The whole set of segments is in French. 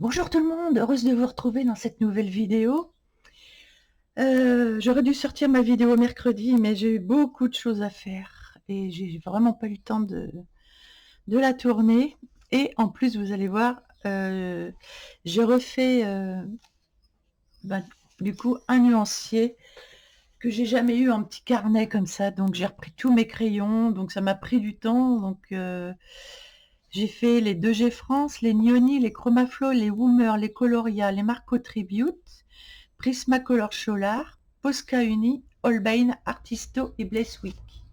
Bonjour tout le monde, heureuse de vous retrouver dans cette nouvelle vidéo. J'aurais dû sortir ma vidéo mercredi, mais j'ai eu beaucoup de choses à faire et j'ai vraiment pas eu le temps de la tourner. Et en plus, vous allez voir, j'ai refait bah, du coup un nuancier que j'ai jamais eu en petit carnet comme ça. Donc j'ai repris tous mes crayons, donc ça m'a pris du temps. Donc j'ai fait les 2G France, les Nioni, les Chromaflow, les Woomer, les Coloria, les Marco Tribute, Prismacolor Solar, Posca Uni, Holbein, Artisto et Blesswick.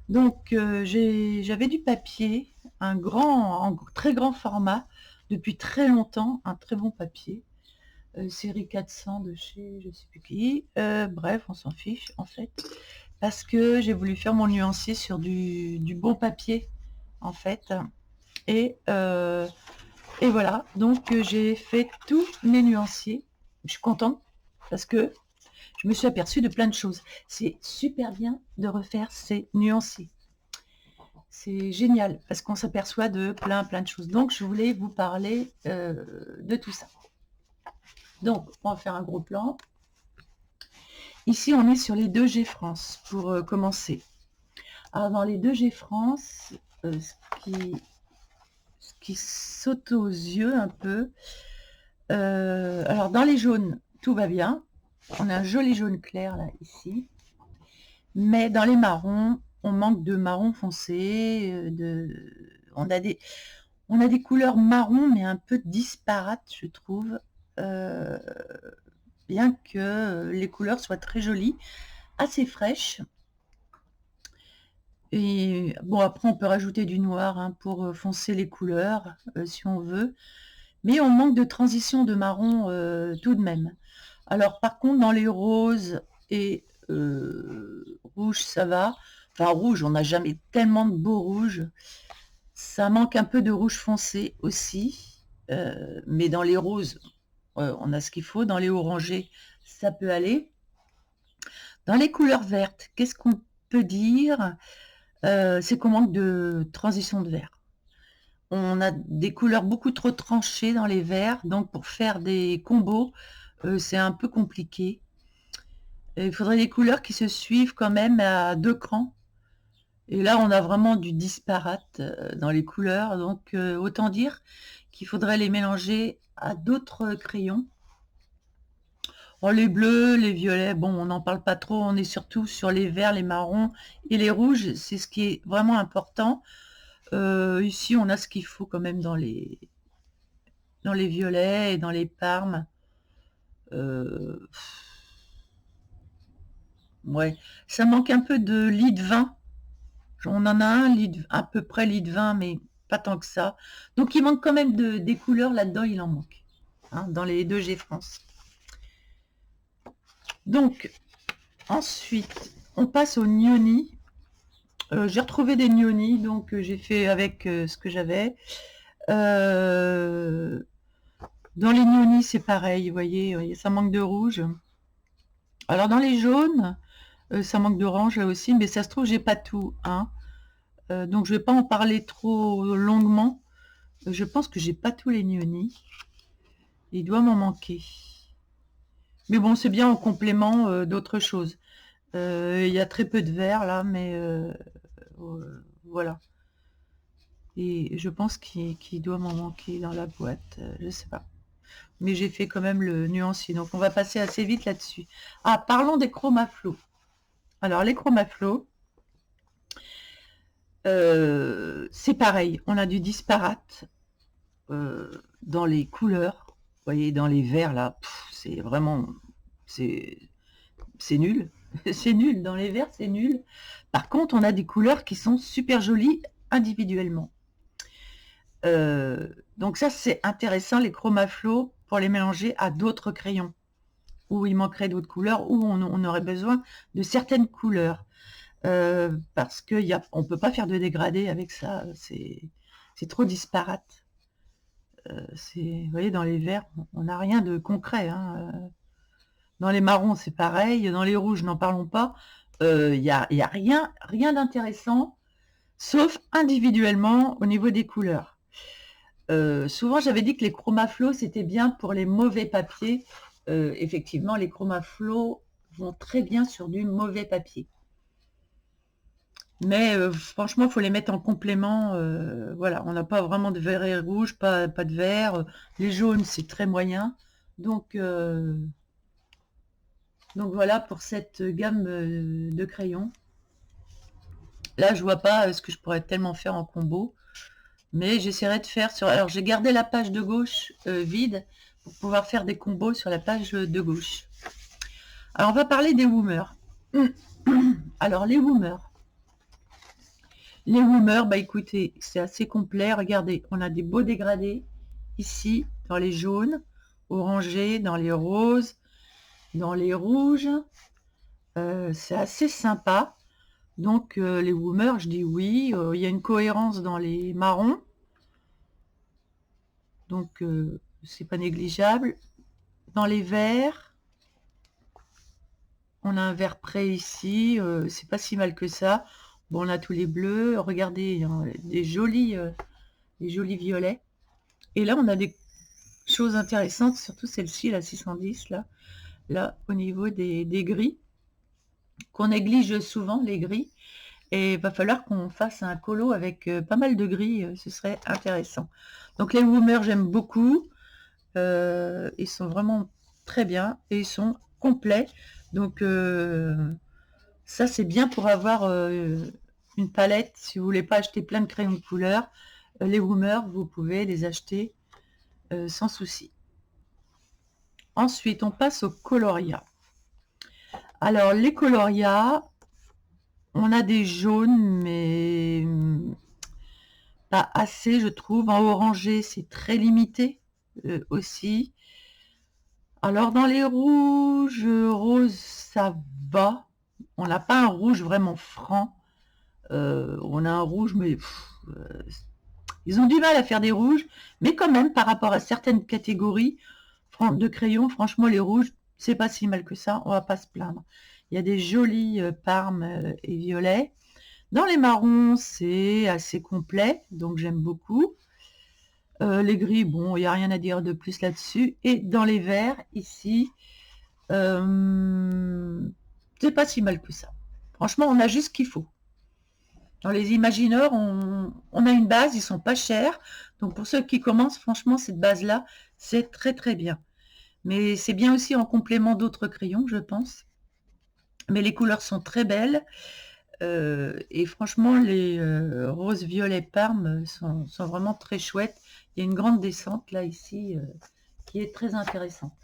Donc j'avais du papier, en très grand format, depuis très longtemps, un très bon papier, série 400 de chez je sais plus qui. Bref, on s'en fiche en fait, parce que j'ai voulu faire mon nuancier sur du bon papier en fait. Et, euh, et voilà, donc j'ai fait tous mes nuanciers. Je suis contente parce que je me suis aperçue de plein de choses. C'est super bien de refaire ces nuanciers. C'est génial parce qu'on s'aperçoit de plein de choses. Donc je voulais vous parler de tout ça. Donc on va faire un gros plan. Ici on est sur les 2G France pour commencer. Alors dans les 2G France, ce qui saute aux yeux un peu, alors dans les jaunes, tout va bien. On a un joli jaune clair là, ici. Mais dans les marrons, on manque de marron foncé. On a des couleurs marron, mais un peu disparates, je trouve. Euh, Bien que les couleurs soient très jolies, assez fraîches. Et bon, après, on peut rajouter du noir hein, pour foncer les couleurs, si on veut. Mais on manque de transition de marron tout de même. Alors par contre, dans les roses et rouges, ça va. Enfin, rouge, on n'a jamais tellement de beaux rouges. Ça manque un peu de rouge foncé aussi. Mais dans les roses, on a ce qu'il faut. Dans les orangés, ça peut aller. Dans les couleurs vertes, qu'est-ce qu'on peut dire? C'est qu'on manque de transition de vert. On a des couleurs beaucoup trop tranchées dans les verts, donc pour faire des combos, c'est un peu compliqué. Il faudrait des couleurs qui se suivent quand même à 2 crans. Et là, on a vraiment du disparate dans les couleurs, donc autant dire qu'il faudrait les mélanger à d'autres crayons. Bon, les bleus, les violets, bon, on n'en parle pas trop, on est surtout sur les verts, les marrons et les rouges, c'est ce qui est vraiment important. Ici, on a ce qu'il faut quand même dans les violets et dans les parmes. Euh, ouais, ça manque un peu de lit de vin. On en a un à peu près lit de vin, mais pas tant que ça. Donc il manque quand même des couleurs là-dedans, il en manque. Hein, dans les 2G France. Donc ensuite, on passe au gnoni. J'ai retrouvé des gnoni, donc j'ai fait avec ce que j'avais. Dans les gnoni, c'est pareil, vous voyez, ça manque de rouge. Alors dans les jaunes, ça manque d'orange là aussi, mais ça se trouve, j'ai pas tout. Hein. Donc je vais pas en parler trop longuement. Je pense que j'ai pas tous les gnoni. Il doit m'en manquer. Mais bon, c'est bien en complément d'autres choses. Il y a très peu de vert là, mais voilà. Et je pense qu'il doit m'en manquer dans la boîte. Je sais pas. Mais j'ai fait quand même le nuancier. Donc on va passer assez vite là-dessus. Ah, parlons des chromaflows. Alors les chromaflows, c'est pareil. On a du disparate dans les couleurs. Vous voyez, dans les verts là, c'est vraiment, c'est c'est nul. C'est nul. Dans les verts, c'est nul. Par contre, on a des couleurs qui sont super jolies individuellement. Donc ça, c'est intéressant, les chromaflows, pour les mélanger à d'autres crayons, où il manquerait d'autres couleurs, où on aurait besoin de certaines couleurs. Parce qu'on ne peut pas faire de dégradé avec ça, c'est trop disparate. Vous voyez, dans les verts, on n'a rien de concret. Hein. Dans les marrons, c'est pareil. Dans les rouges, n'en parlons pas. Y a rien d'intéressant, sauf individuellement au niveau des couleurs. Souvent, j'avais dit que les Chromaflow, c'était bien pour les mauvais papiers. Effectivement, les Chromaflow vont très bien sur du mauvais papier. Mais franchement, il faut les mettre en complément. Voilà, on n'a pas vraiment de vert et rouge, pas de vert. Les jaunes, c'est très moyen. Donc voilà pour cette gamme de crayons. Là, je vois pas ce que je pourrais tellement faire en combo. Mais j'essaierai de faire sur... Alors, j'ai gardé la page de gauche vide pour pouvoir faire des combos sur la page de gauche. Alors, on va parler des woomers. Alors, les woomers. Les woomers, bah écoutez, c'est assez complet. Regardez, on a des beaux dégradés ici, dans les jaunes, orangés, dans les roses, dans les rouges. C'est assez sympa. Donc, les woomers, je dis oui. Il y a une cohérence dans les marrons. Donc, c'est pas négligeable. Dans les verts, on a un vert près ici. C'est pas si mal que ça. Bon, on a tous les bleus. Regardez, hein, des jolis violets. Et là, on a des choses intéressantes, surtout celle-ci, la 610, là, au niveau des gris, qu'on néglige souvent, les gris. Et il va falloir qu'on fasse un colo avec pas mal de gris, ce serait intéressant. Donc les woomers, j'aime beaucoup. Ils sont vraiment très bien et ils sont complets. Donc ça, c'est bien pour avoir une palette. Si vous voulez pas acheter plein de crayons de couleur, les woomers, vous pouvez les acheter sans souci. Ensuite, on passe au coloria. Alors, les coloria, on a des jaunes, mais pas assez, je trouve. En orangé, c'est très limité aussi. Alors, dans les rouges, roses, ça va. On n'a pas un rouge vraiment franc. On a un rouge, mais ils ont du mal à faire des rouges. Mais quand même, par rapport à certaines catégories de crayons, franchement, les rouges, c'est pas si mal que ça. On va pas se plaindre. Il y a des jolis parmes et violets. Dans les marrons, c'est assez complet, donc j'aime beaucoup. Les gris, bon, il n'y a rien à dire de plus là-dessus. Et dans les verts, ici, c'est pas si mal que ça. Franchement, on a juste ce qu'il faut. Dans les imagineurs, on a une base, ils sont pas chers. Donc pour ceux qui commencent, franchement, cette base-là, c'est très très bien. Mais c'est bien aussi en complément d'autres crayons, je pense. Mais les couleurs sont très belles. Et franchement, les roses violets parmes sont vraiment très chouettes. Il y a une grande descente là, ici, qui est très intéressante.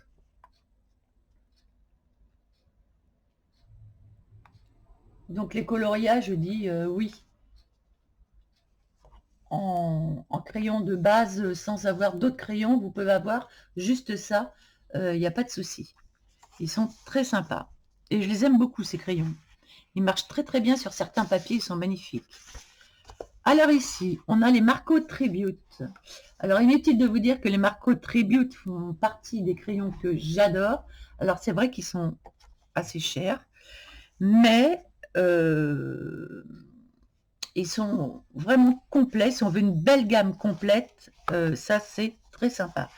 Donc les coloriages, je dis oui. En crayon de base, sans avoir d'autres crayons, vous pouvez avoir juste ça. Il n'y a pas de souci. Ils sont très sympas. Et je les aime beaucoup, ces crayons. Ils marchent très très bien sur certains papiers, ils sont magnifiques. Alors ici, on a les Marco Tribute. Alors inutile de vous dire que les Marco Tribute font partie des crayons que j'adore. Alors c'est vrai qu'ils sont assez chers, mais ils sont vraiment complets. Si on veut une belle gamme complète, ça c'est très sympa.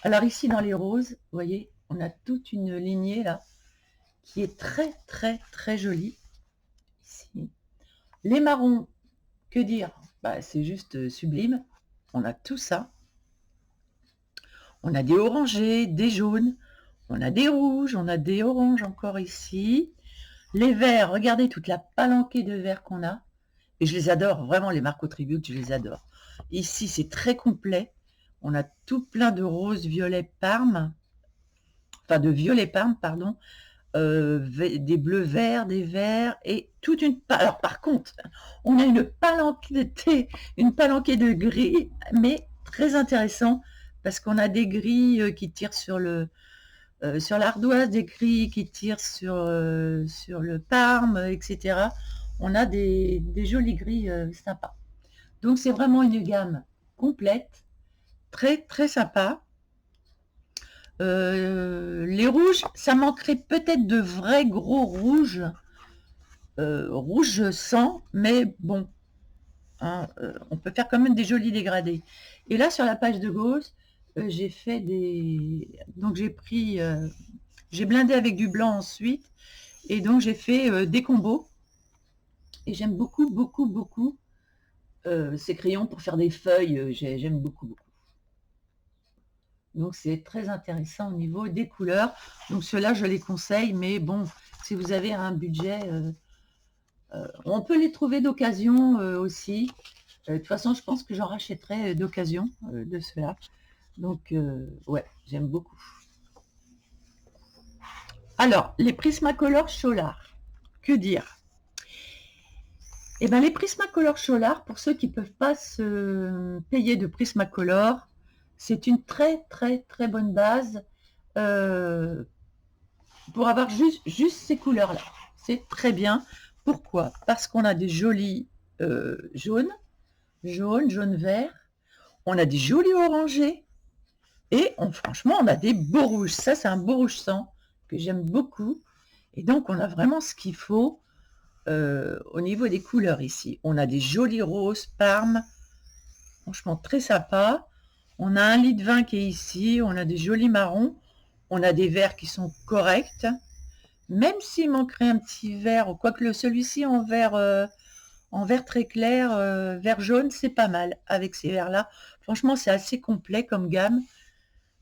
Alors ici dans les roses, vous voyez, on a toute une lignée là qui est très très très jolie. Ici. Les marrons, que dire, bah, c'est juste sublime. On a tout ça. On a des orangés, des jaunes, on a des rouges, on a des oranges encore ici. Les verts, regardez toute la palanquée de verts qu'on a. Et je les adore, vraiment les Marco Tribute, je les adore. Ici, c'est très complet. On a tout plein de roses, violets, parmes. Enfin, de violets parmes, pardon. Des bleus verts, des verts et toute une... Alors par contre, on a une palanquée de gris, mais très intéressant parce qu'on a des gris qui tirent sur l'ardoise, des gris qui tirent sur le parme, etc. On a des jolis gris sympas. Donc c'est vraiment une gamme complète, très très sympa. Les rouges, ça manquerait peut-être de vrais gros rouges, rouge sang, mais bon, hein, on peut faire quand même des jolis dégradés. Et là, sur la page de gauche, j'ai fait des... Donc j'ai pris... j'ai blindé avec du blanc ensuite, et donc j'ai fait des combos. Et j'aime beaucoup, beaucoup, beaucoup ces crayons pour faire des feuilles, j'aime beaucoup, beaucoup. Donc c'est très intéressant au niveau des couleurs. Donc ceux-là, je les conseille, mais bon, si vous avez un budget, on peut les trouver d'occasion aussi. De toute façon, je pense que j'en rachèterai d'occasion de ceux-là. Donc ouais, j'aime beaucoup. Alors, les Prismacolor Solar, que dire? Eh bien, les Prismacolor Solar, pour ceux qui ne peuvent pas se payer de Prismacolor, c'est une très très très bonne base pour avoir juste ces couleurs-là. C'est très bien. Pourquoi? Parce qu'on a des jolis jaunes, jaune vert, on a des jolis orangés, et franchement, on a des beaux rouges. Ça, c'est un beau rouge sang que j'aime beaucoup. Et donc, on a vraiment ce qu'il faut au niveau des couleurs ici. On a des jolis roses, parmes, franchement très sympa. On a un lit de vin qui est ici, on a des jolis marrons, on a des verts qui sont corrects. Même s'il manquerait un petit vert, quoique celui-ci en vert très clair, vert jaune, c'est pas mal avec ces verts-là. Franchement, c'est assez complet comme gamme.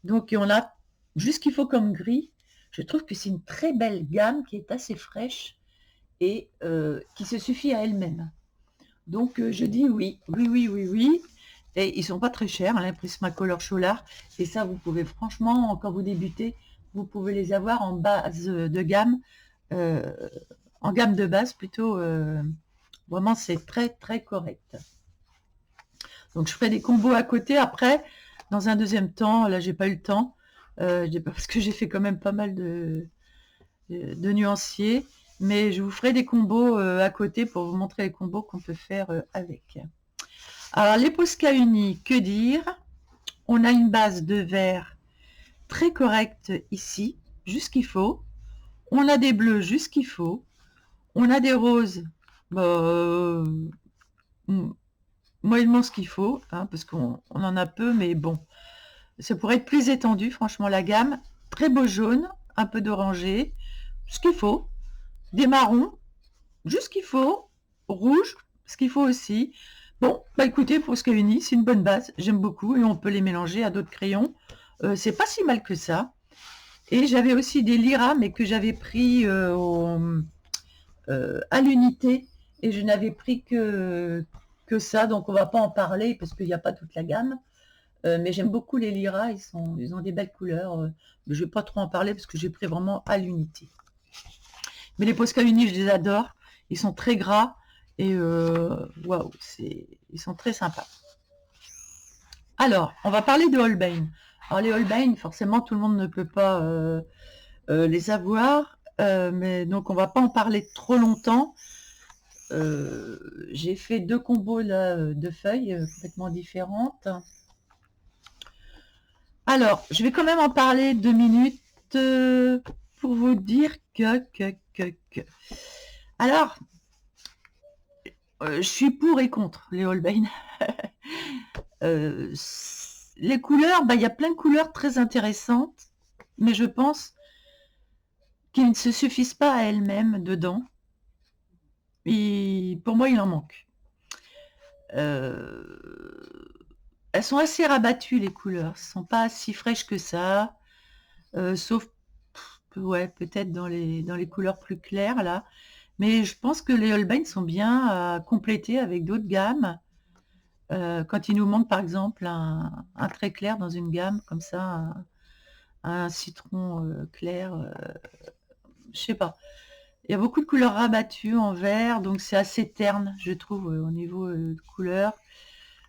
Donc, on a juste ce qu'il faut comme gris. Je trouve que c'est une très belle gamme qui est assez fraîche et qui se suffit à elle-même. Donc, je dis oui, oui, oui, oui, oui. Et ils sont pas très chers, hein, les Prismacolor Solar. Et ça, vous pouvez franchement, quand vous débutez, vous pouvez les avoir en base de gamme, en gamme de base plutôt. Vraiment, c'est très, très correct. Donc, je ferai des combos à côté après, dans un deuxième temps. Là, j'ai pas eu le temps, parce que j'ai fait quand même pas mal de nuanciers. Mais je vous ferai des combos à côté pour vous montrer les combos qu'on peut faire avec. Alors, les Posca Uni, que dire? On a une base de vert très correcte ici, juste ce qu'il faut. On a des bleus, juste ce qu'il faut. On a des roses, bah, moyennement ce qu'il faut, hein, parce qu'on en a peu, mais bon. Ça pourrait être plus étendu, franchement, la gamme. Très beau jaune, un peu d'orangé, ce qu'il faut. Des marrons, juste ce qu'il faut. Rouge, ce qu'il faut aussi. Bon, bah écoutez, Posca Uni, c'est une bonne base, j'aime beaucoup, et on peut les mélanger à d'autres crayons. C'est pas si mal que ça. Et j'avais aussi des Lyra, mais que j'avais pris à l'unité, et je n'avais pris que ça, donc on va pas en parler, parce qu'il n'y a pas toute la gamme. Mais j'aime beaucoup les Lyra, ils ont des belles couleurs. Mais je ne vais pas trop en parler, parce que j'ai pris vraiment à l'unité. Mais les Posca Uni, je les adore. Ils sont très gras, et waouh, ils sont très sympas. Alors, on va parler de Holbein. Alors, les Holbein, forcément, tout le monde ne peut pas les avoir, mais donc on va pas en parler trop longtemps. J'ai fait 2 combos là, de feuilles complètement différentes. Alors, je vais quand même en parler 2 minutes pour vous dire que. Alors, je suis pour et contre les Holbein. Les couleurs, bah, il y a plein de couleurs très intéressantes, mais je pense qu'ils ne se suffisent pas à elles-mêmes dedans. Et pour moi, il en manque. Elles sont assez rabattues, les couleurs. Elles ne sont pas si fraîches que ça, sauf ouais, peut-être dans les couleurs plus claires, là. Mais je pense que les Holbein sont bien à compléter avec d'autres gammes. Quand il nous manque, par exemple, un très clair dans une gamme, comme ça, un citron clair, je sais pas. Il y a beaucoup de couleurs rabattues en vert, donc c'est assez terne, je trouve, au niveau de couleurs.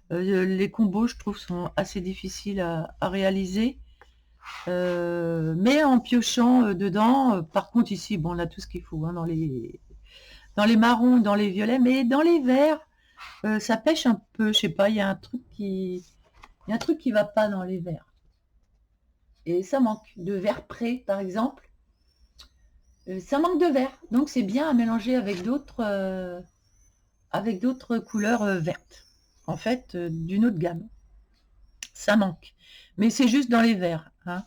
Les combos, je trouve, sont assez difficiles à réaliser. Mais en piochant dedans, par contre, ici, bon, on a tout ce qu'il faut, hein, dans les marrons, dans les violets, mais dans les verts, ça pêche un peu. Je sais pas, il y a un truc qui va pas dans les verts. Et ça manque de vert près, par exemple. Ça manque de vert, donc c'est bien à mélanger avec d'autres avec d'autres couleurs vertes, en fait, d'une autre gamme. Ça manque. Mais c'est juste dans les verts, hein.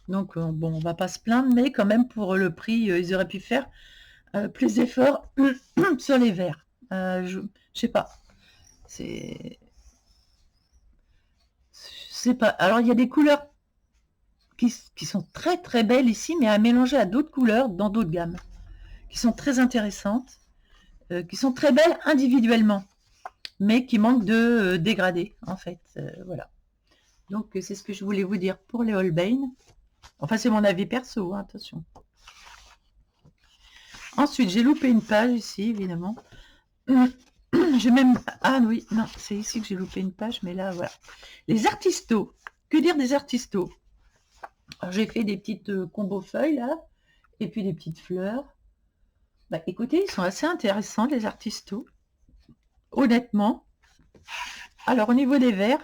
Donc, bon, on va pas se plaindre, mais quand même, pour le prix, ils auraient pu faire plus d'efforts sur les verts. Je sais pas. C'est pas. Alors, il y a des couleurs qui sont très très belles ici, mais à mélanger à d'autres couleurs dans d'autres gammes, qui sont très intéressantes, qui sont très belles individuellement, mais qui manquent de dégradés, en fait. Voilà. Donc, c'est ce que je voulais vous dire pour les Holbein. Enfin, c'est mon avis perso, hein, attention. Ensuite, j'ai loupé une page ici, évidemment. J'ai même... Ah oui, non, c'est ici que j'ai loupé une page, mais là, voilà. Les artistos. Que dire des artistos? Alors, j'ai fait des petites combos feuilles, là, et puis des petites fleurs. Bah, écoutez, ils sont assez intéressants, les artistos. Honnêtement. Alors, au niveau des verres,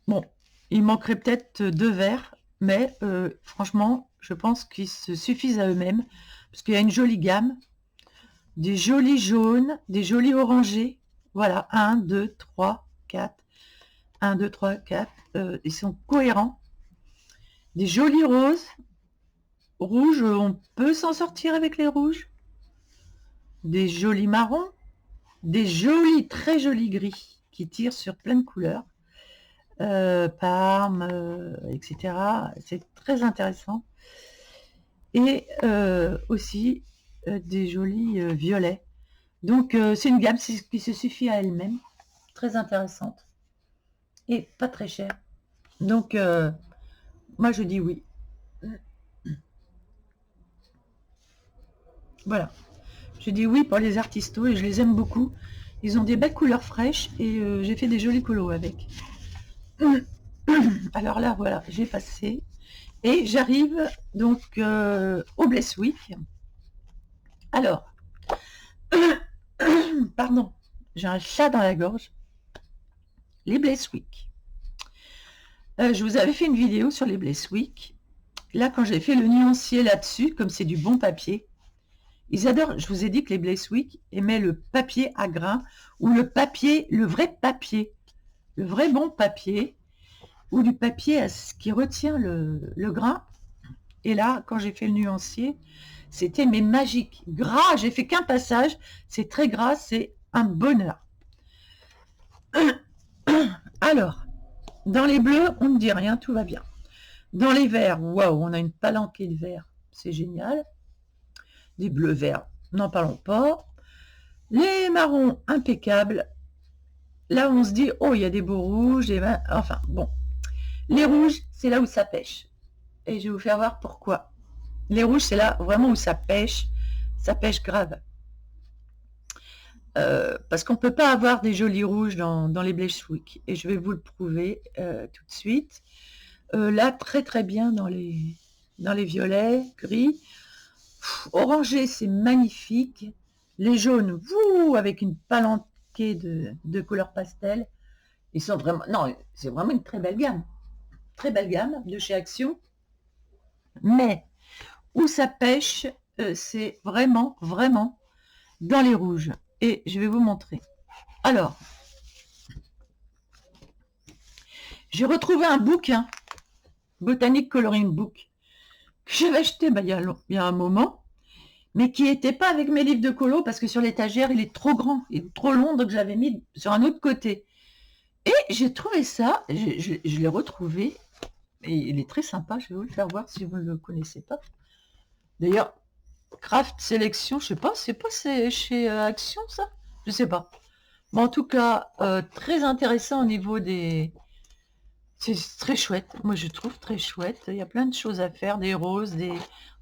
bon, il manquerait peut-être 2 verres, mais franchement, je pense qu'ils se suffisent à eux-mêmes, parce qu'il y a une jolie gamme, des jolis jaunes, des jolis orangés. Voilà, 1, 2, 3, 4. 1, 2, 3, 4. Ils sont cohérents. Des jolis roses. Rouges, on peut s'en sortir avec les rouges. Des jolis marrons. Des jolis, très jolis gris qui tirent sur plein de couleurs. Parme, etc. C'est très intéressant. Et aussi des jolis violets. Donc c'est une gamme qui se suffit à elle-même, très intéressante et pas très chère. Donc moi je dis oui. Voilà, je dis oui pour les artistos et je les aime beaucoup. Ils ont des belles couleurs fraîches et j'ai fait des jolis colos avec. Alors là voilà, j'ai passé et j'arrive donc au Bless Week. Alors pardon, j'ai un chat dans la gorge. Les Bless Week. Je vous avais fait une vidéo sur les Bless Week. Là, quand j'ai fait le nuancier là-dessus, comme c'est du bon papier, ils adorent. Je vous ai dit que les Bless Week aimaient le papier à grains ou le papier, le vrai bon papier, ou du papier qui retient le grain. Et là, quand j'ai fait le nuancier, c'était mais magique. Gras, j'ai fait qu'un passage, c'est très gras, c'est un bonheur. Alors, dans les bleus, on ne dit rien, tout va bien. Dans les verts, waouh, on a une palanquée de verts, c'est génial. Des bleus verts, n'en parlons pas. Les marrons, impeccables. Là, on se dit, oh, il y a des beaux rouges, enfin, bon. Les rouges, c'est là où ça pêche. Et je vais vous faire voir pourquoi. Les rouges, c'est là vraiment où ça pêche grave. Parce qu'on ne peut pas avoir des jolis rouges dans les Bless Week. Et je vais vous le prouver tout de suite. Là, très très bien dans les violets, gris. Orangé, c'est magnifique. Les jaunes, avec une palanquée de couleurs pastel. Ils sont vraiment... Non, c'est vraiment une très belle gamme. Très belle gamme de chez Action. Mais où ça pêche, c'est vraiment, vraiment dans les rouges. Et je vais vous montrer. Alors, j'ai retrouvé un bouquin, Botanic Coloring Book, que j'avais acheté il y a un moment, mais qui n'était pas avec mes livres de colo, parce que sur l'étagère, il est trop grand, il est trop long, donc je l'avais mis sur un autre côté. Et j'ai trouvé ça, je l'ai retrouvé, et il est très sympa, je vais vous le faire voir si vous ne le connaissez pas. D'ailleurs, Craft Sélection, je sais pas, c'est chez Action, ça? Je sais pas. Mais en tout cas, très intéressant au niveau des... C'est très chouette, moi je trouve très chouette. Il y a plein de choses à faire, des roses,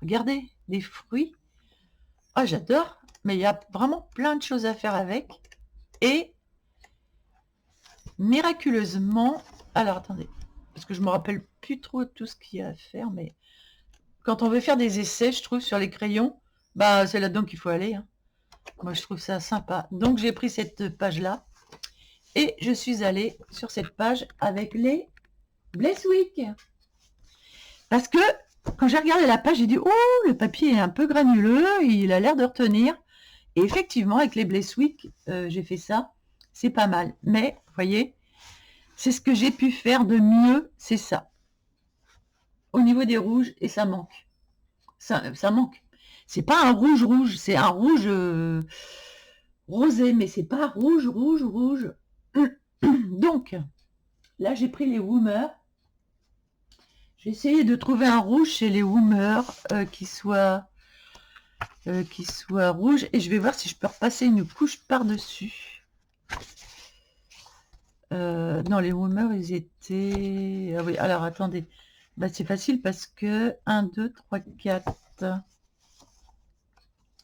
regardez, des fruits. Ah, j'adore, mais il y a vraiment plein de choses à faire avec. Et miraculeusement, alors attendez, parce que je me rappelle plus trop tout ce qu'il y a à faire, mais quand on veut faire des essais, je trouve, sur les crayons, bah c'est là-dedans qu'il faut aller, hein. Moi je trouve ça sympa. Donc j'ai pris cette page-là et je suis allée sur cette page avec les Bless Week. Parce que quand j'ai regardé la page, j'ai dit, oh, le papier est un peu granuleux, il a l'air de retenir. Et effectivement, avec les Blesswick, j'ai fait ça. C'est pas mal. Mais, vous voyez, c'est ce que j'ai pu faire de mieux, c'est ça. Au niveau des rouges, et ça manque. Ça manque. C'est pas un rouge rouge, c'est un rouge rosé, mais c'est pas rouge, rouge, rouge. Donc, là, j'ai pris les Woomer. J'ai essayé de trouver un rouge chez les Woomer qui soit rouge, et je vais voir si je peux repasser une couche par-dessus. Non, les Woomer, ils étaient... Ah oui, alors attendez. Bah, c'est facile parce que 1, 2, 3, 4...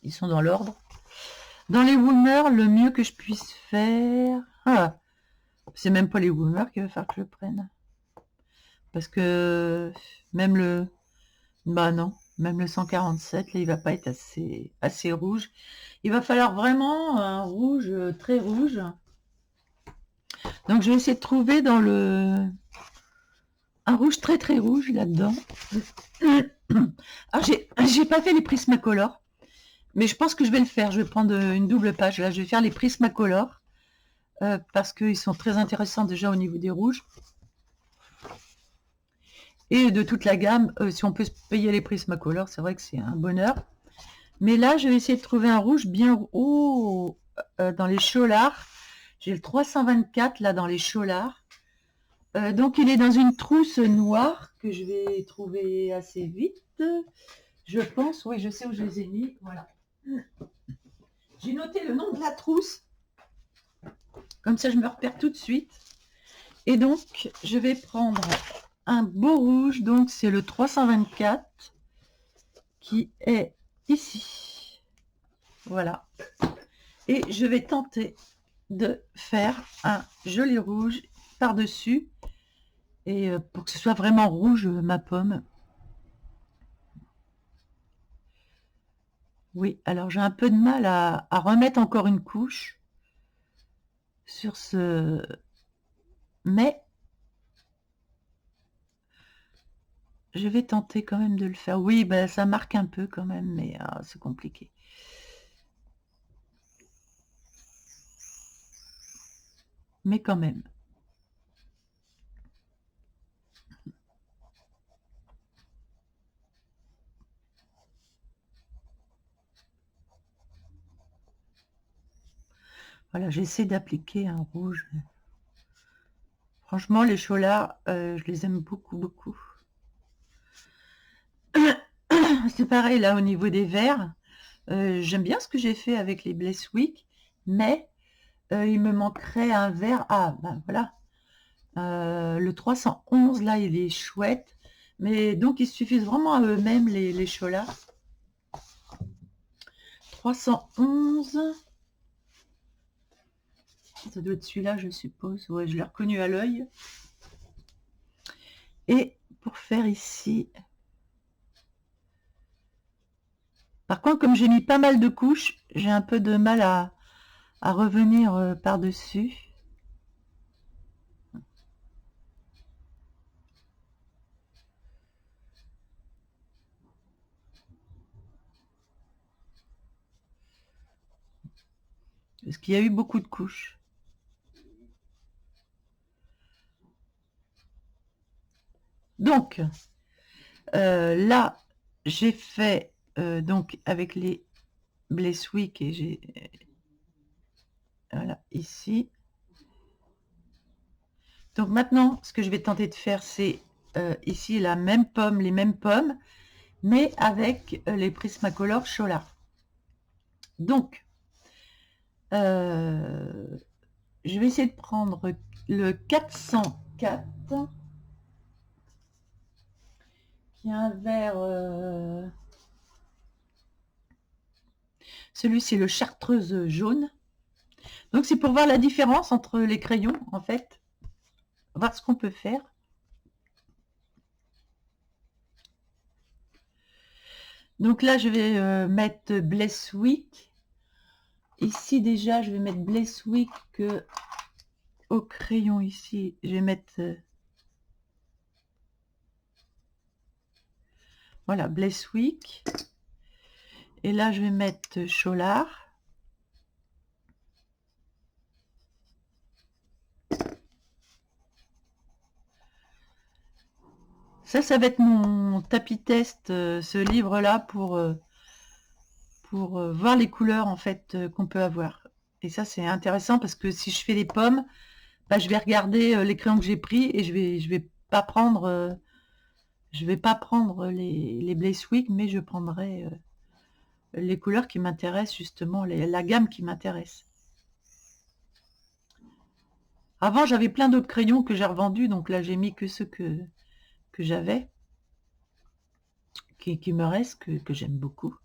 Ils sont dans l'ordre. Dans les Woomer, le mieux que je puisse faire... Ah, c'est même pas les Woomer qu'il va falloir que je prenne. Parce que même le... Bah non, même le 147, là, il va pas être assez rouge. Il va falloir vraiment un rouge très rouge. Donc je vais essayer de trouver dans un rouge très très rouge là-dedans. Ah, j'ai pas fait les Prismacolor, mais je pense que je vais le faire. Je vais prendre une double page. Là, je vais faire les Prismacolor parce qu'ils sont très intéressants déjà au niveau des rouges. Et de toute la gamme, si on peut se payer les Prismacolor, c'est vrai que c'est un bonheur. Mais là, je vais essayer de trouver un rouge bien haut dans les Cholards. J'ai le 324 là dans les Cholards. Donc il est dans une trousse noire que je vais trouver assez vite. Je pense, oui, je sais où je les ai mis. Voilà. J'ai noté le nom de la trousse. Comme ça, je me repère tout de suite. Et donc, je vais prendre un beau rouge. Donc, c'est le 324 qui est ici. Voilà. Et je vais tenter de faire un joli rouge par-dessus. Et pour que ce soit vraiment rouge, ma pomme. Oui, alors j'ai un peu de mal à remettre encore une couche sur ce... Mais je vais tenter quand même de le faire. Oui, ben, ça marque un peu quand même, mais c'est compliqué. Mais quand même. Voilà, j'essaie d'appliquer un rouge. Franchement, les Cholards, je les aime beaucoup, beaucoup. C'est pareil là au niveau des verts. J'aime bien ce que j'ai fait avec les Blesswick, mais il me manquerait un vert. Ah, ben voilà. Le 311, là, il est chouette. Mais donc, ils suffisent vraiment à eux-mêmes, les Cholards. 311. Ça doit être celui-là, je suppose. Ouais, je l'ai reconnu à l'œil. Et pour faire ici... Par contre, comme j'ai mis pas mal de couches, j'ai un peu de mal à revenir par-dessus. Parce qu'il y a eu beaucoup de couches. Donc, là, j'ai fait donc avec les Blesswick et j'ai... Voilà, ici. Donc maintenant, ce que je vais tenter de faire, c'est ici la même pomme, les mêmes pommes, mais avec les Prismacolor Chola. Donc, je vais essayer de prendre le 404, qui est un vert... Celui-ci, le chartreuse jaune. Donc, c'est pour voir la différence entre les crayons, en fait. Voir ce qu'on peut faire. Donc là, je vais mettre Blesswick. Ici, déjà, je vais mettre Blesswick au crayon ici. Je vais mettre Voilà, Blazewick. Et là, je vais mettre Cholar. Ça va être mon tapis test, ce livre-là, pour voir les couleurs, en fait, qu'on peut avoir. Et ça, c'est intéressant parce que si je fais les pommes, bah, je vais regarder les crayons que j'ai pris et je vais pas prendre, les Blazewick, mais je prendrai les couleurs qui m'intéressent, justement, la gamme qui m'intéresse. Avant, j'avais plein d'autres crayons que j'ai revendus, donc là, j'ai mis que ceux que j'avais, qui me restent, que j'aime beaucoup.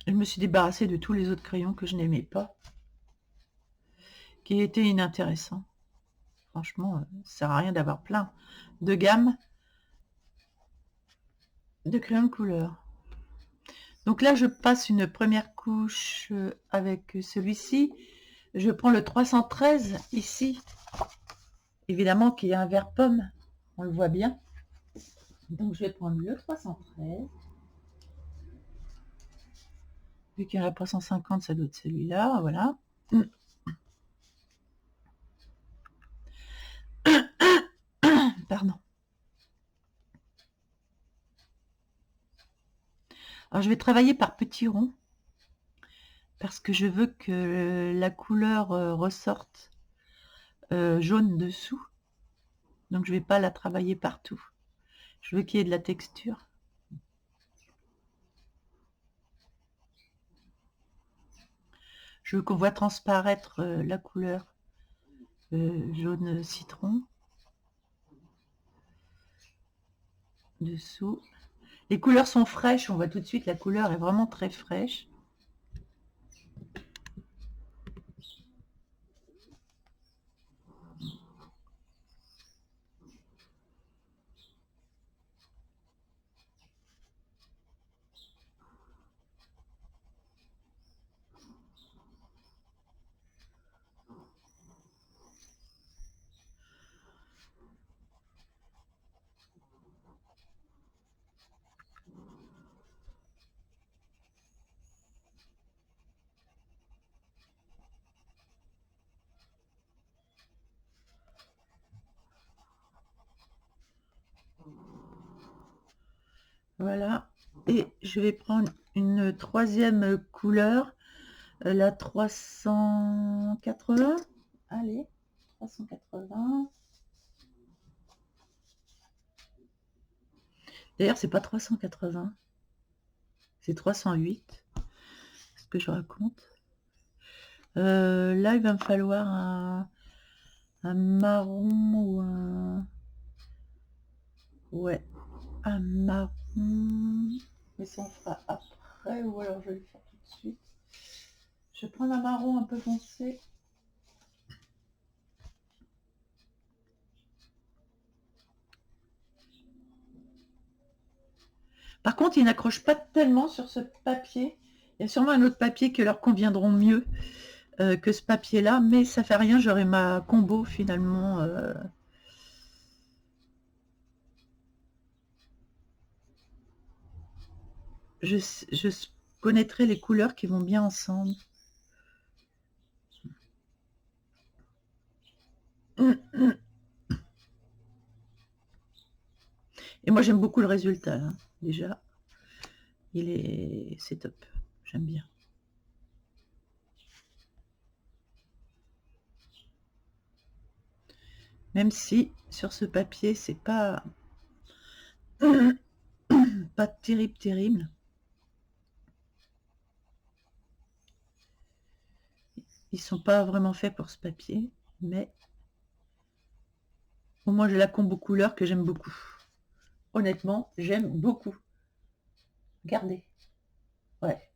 Je me suis débarrassée de tous les autres crayons que je n'aimais pas, qui étaient inintéressants. Franchement, ça sert à rien d'avoir plein de gammes de crayons de couleur. Donc là, je passe une première couche avec celui-ci. Je prends le 313 ici. Évidemment qu'il y a un vert pomme, on le voit bien. Donc je vais prendre le 313. Vu qu'il y en a pas 150, ça doit être celui-là, voilà. Pardon. Alors je vais travailler par petits ronds parce que je veux que la couleur ressorte jaune dessous. Donc je vais pas la travailler partout. Je veux qu'il y ait de la texture. Je veux qu'on voit transparaître la couleur jaune citron dessous. Les couleurs sont fraîches, on voit tout de suite la couleur est vraiment très fraîche. Voilà, et je vais prendre une troisième couleur, la 380. Allez, 380. D'ailleurs, c'est pas 380, c'est 308, ce que je raconte. Là, il va me falloir un marron ou un... Ouais, un marron. Mais ça, on fera après, ou alors je vais le faire tout de suite. Je vais prendre un marron un peu foncé. Par contre, ils n'accrochent pas tellement sur ce papier. Il y a sûrement un autre papier qui leur conviendront mieux que ce papier-là, mais ça fait rien, j'aurai ma combo finalement. Je connaîtrai les couleurs qui vont bien ensemble. Et moi, j'aime beaucoup le résultat, hein, déjà. C'est top. J'aime bien. Même si, sur ce papier, c'est pas... pas terrible. Ils sont pas vraiment faits pour ce papier, mais au moins j'ai la combo couleur que j'aime beaucoup. Honnêtement, j'aime beaucoup. Regardez. Ouais.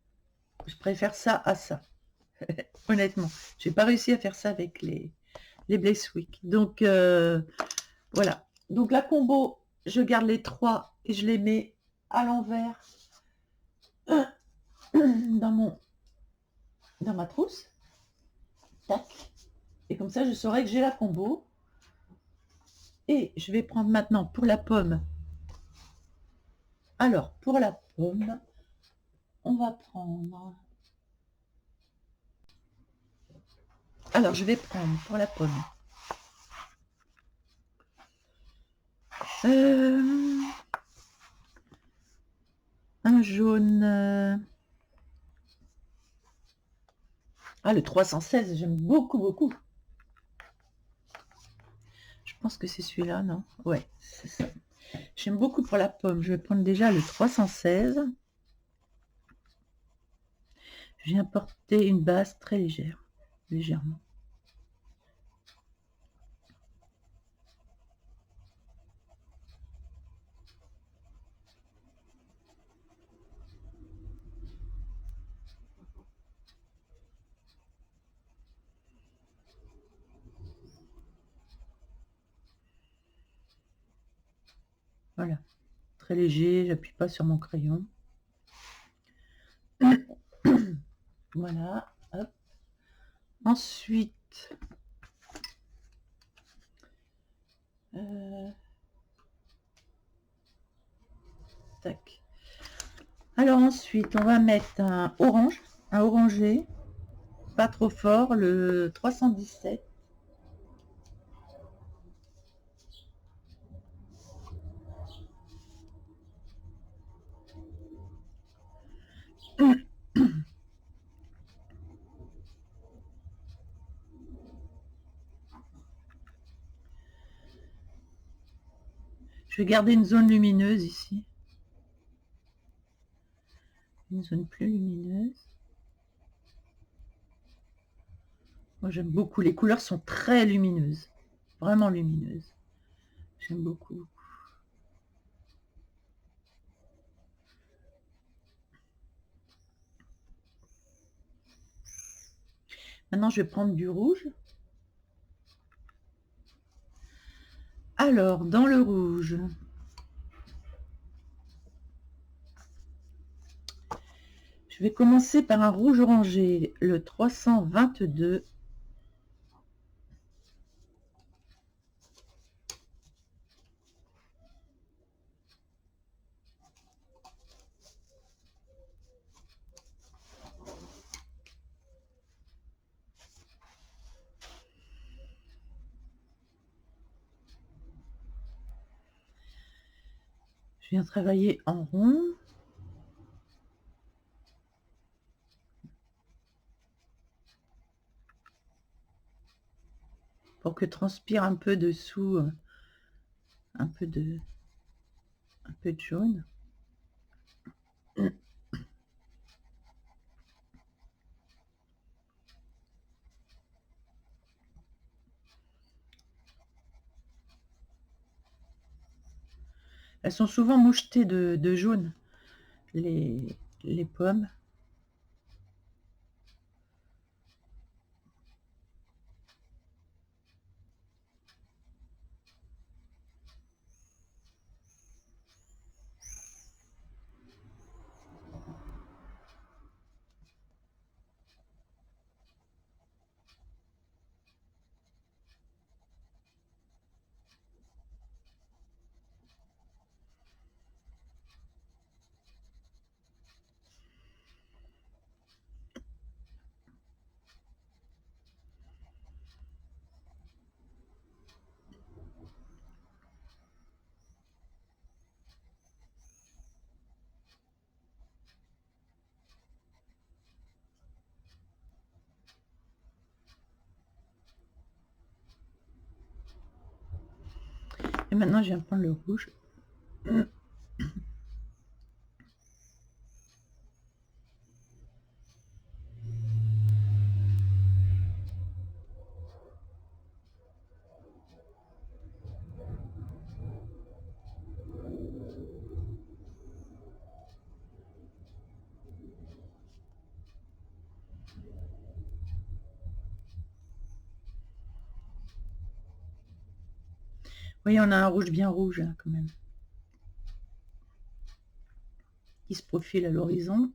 Je préfère ça à ça. Honnêtement. J'ai pas réussi à faire ça avec les Blazewick. Donc, voilà. Donc, la combo, je garde les trois et je les mets à l'envers dans ma trousse. Tac. Et comme ça, je saurai que j'ai la combo. Et je vais prendre maintenant pour la pomme. Alors, pour la pomme, on va prendre... Alors, je vais prendre pour la pomme. Un jaune... Ah, le 316, j'aime beaucoup, beaucoup. Je pense que c'est celui-là, non? Ouais, c'est ça. J'aime beaucoup pour la pomme. Je vais prendre déjà le 316. Je viens porter une base très légère, légèrement. Voilà, très léger, j'appuie pas sur mon crayon. Voilà, hop. Ensuite, tac. Alors ensuite, on va mettre un orange, un orangé, pas trop fort, le 317. Je vais garder une zone lumineuse ici. Une zone plus lumineuse. Moi j'aime beaucoup, les couleurs sont très lumineuses, vraiment lumineuses. J'aime beaucoup. Maintenant je vais prendre du rouge. Alors dans le rouge, je vais commencer par un rouge orangé, le 322. Je viens travailler en rond. Pour que transpire un peu dessous, un peu de jaune. Elles sont souvent mouchetées de jaune, les pommes. Et maintenant, je viens prendre le rouge. Oui, on a un rouge bien rouge, hein, quand même, qui se profile à l'horizon.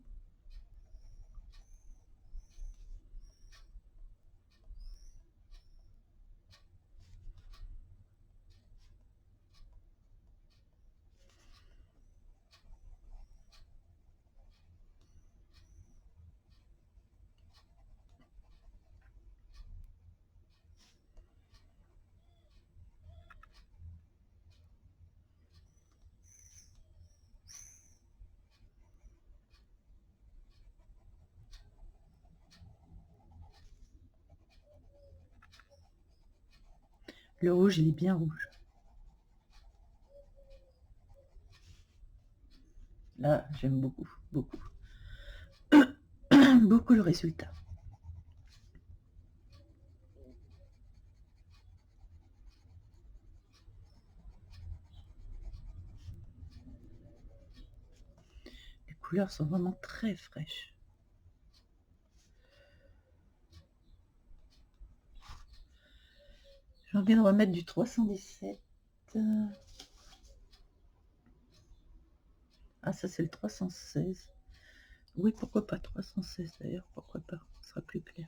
Le rouge, il est bien rouge. Là, j'aime beaucoup, beaucoup. Beaucoup le résultat. Les couleurs sont vraiment très fraîches. J'ai envie de remettre du 317. Ah, ça c'est le 316. Oui, pourquoi pas 316 d'ailleurs, pourquoi pas, ce sera plus clair.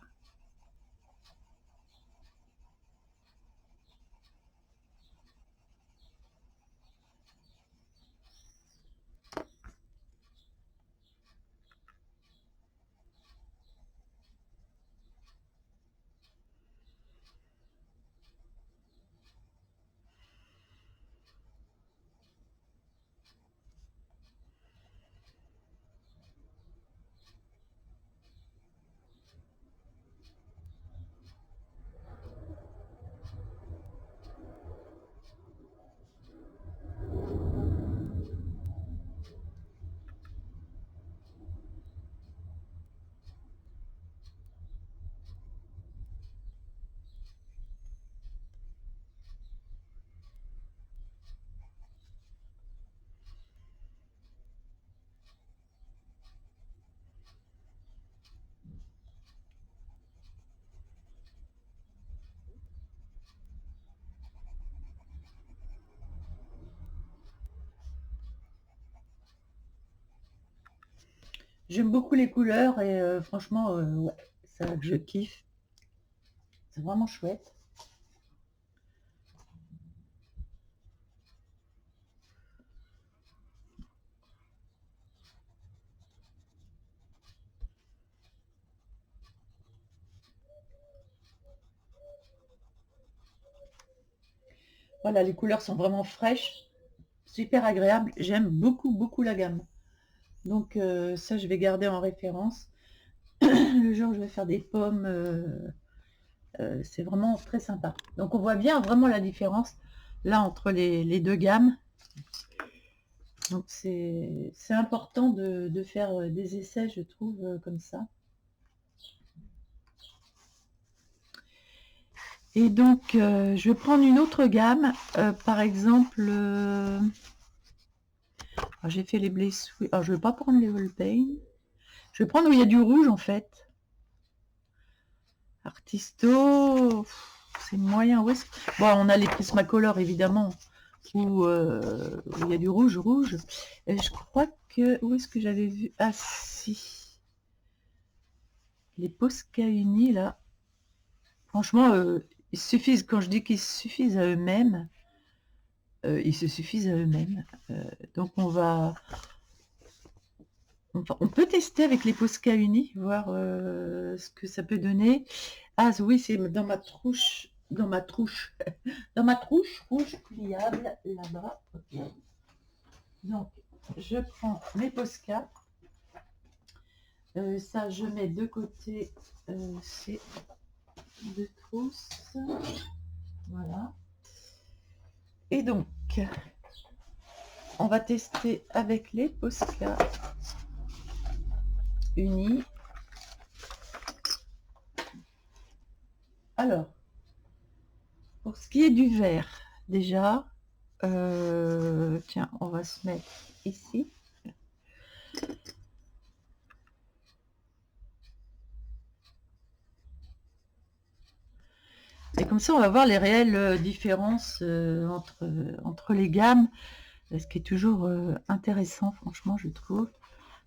J'aime beaucoup les couleurs et franchement, ouais, ça que je kiffe. C'est vraiment chouette. Voilà, les couleurs sont vraiment fraîches, super agréables. J'aime beaucoup, beaucoup la gamme. Donc ça, je vais garder en référence. Le jour où je vais faire des pommes, c'est vraiment très sympa. Donc on voit bien vraiment la différence là entre les deux gammes. Donc c'est important de faire des essais, je trouve, comme ça. Et donc je vais prendre une autre gamme, par exemple, j'ai fait les blessures. Alors je vais pas prendre les All Pain. Je vais prendre où il y a du rouge en fait. Artisto, c'est moyen. Où est-ce... Bon, on a les Prismacolor évidemment, où il y a du rouge, rouge. Et je crois que... Où est-ce que j'avais vu? Ah si. Les Posca Uni, là. Franchement, ils suffisent, quand je dis qu'ils suffisent à eux-mêmes, ils se suffisent à eux-mêmes. Donc on peut tester avec les Posca Uni, voir ce que ça peut donner. Ah oui, c'est dans ma trouche, dans ma trouche rouge pliable là-bas. Okay. Donc, je prends mes Posca. Ça, je mets de côté ces deux trousses. Voilà. Et donc, on va tester avec les Posca Uni. Alors, pour ce qui est du vert, déjà, tiens, on va se mettre ici. Et comme ça, on va voir les réelles différences entre les gammes, ce qui est toujours intéressant, franchement, je trouve.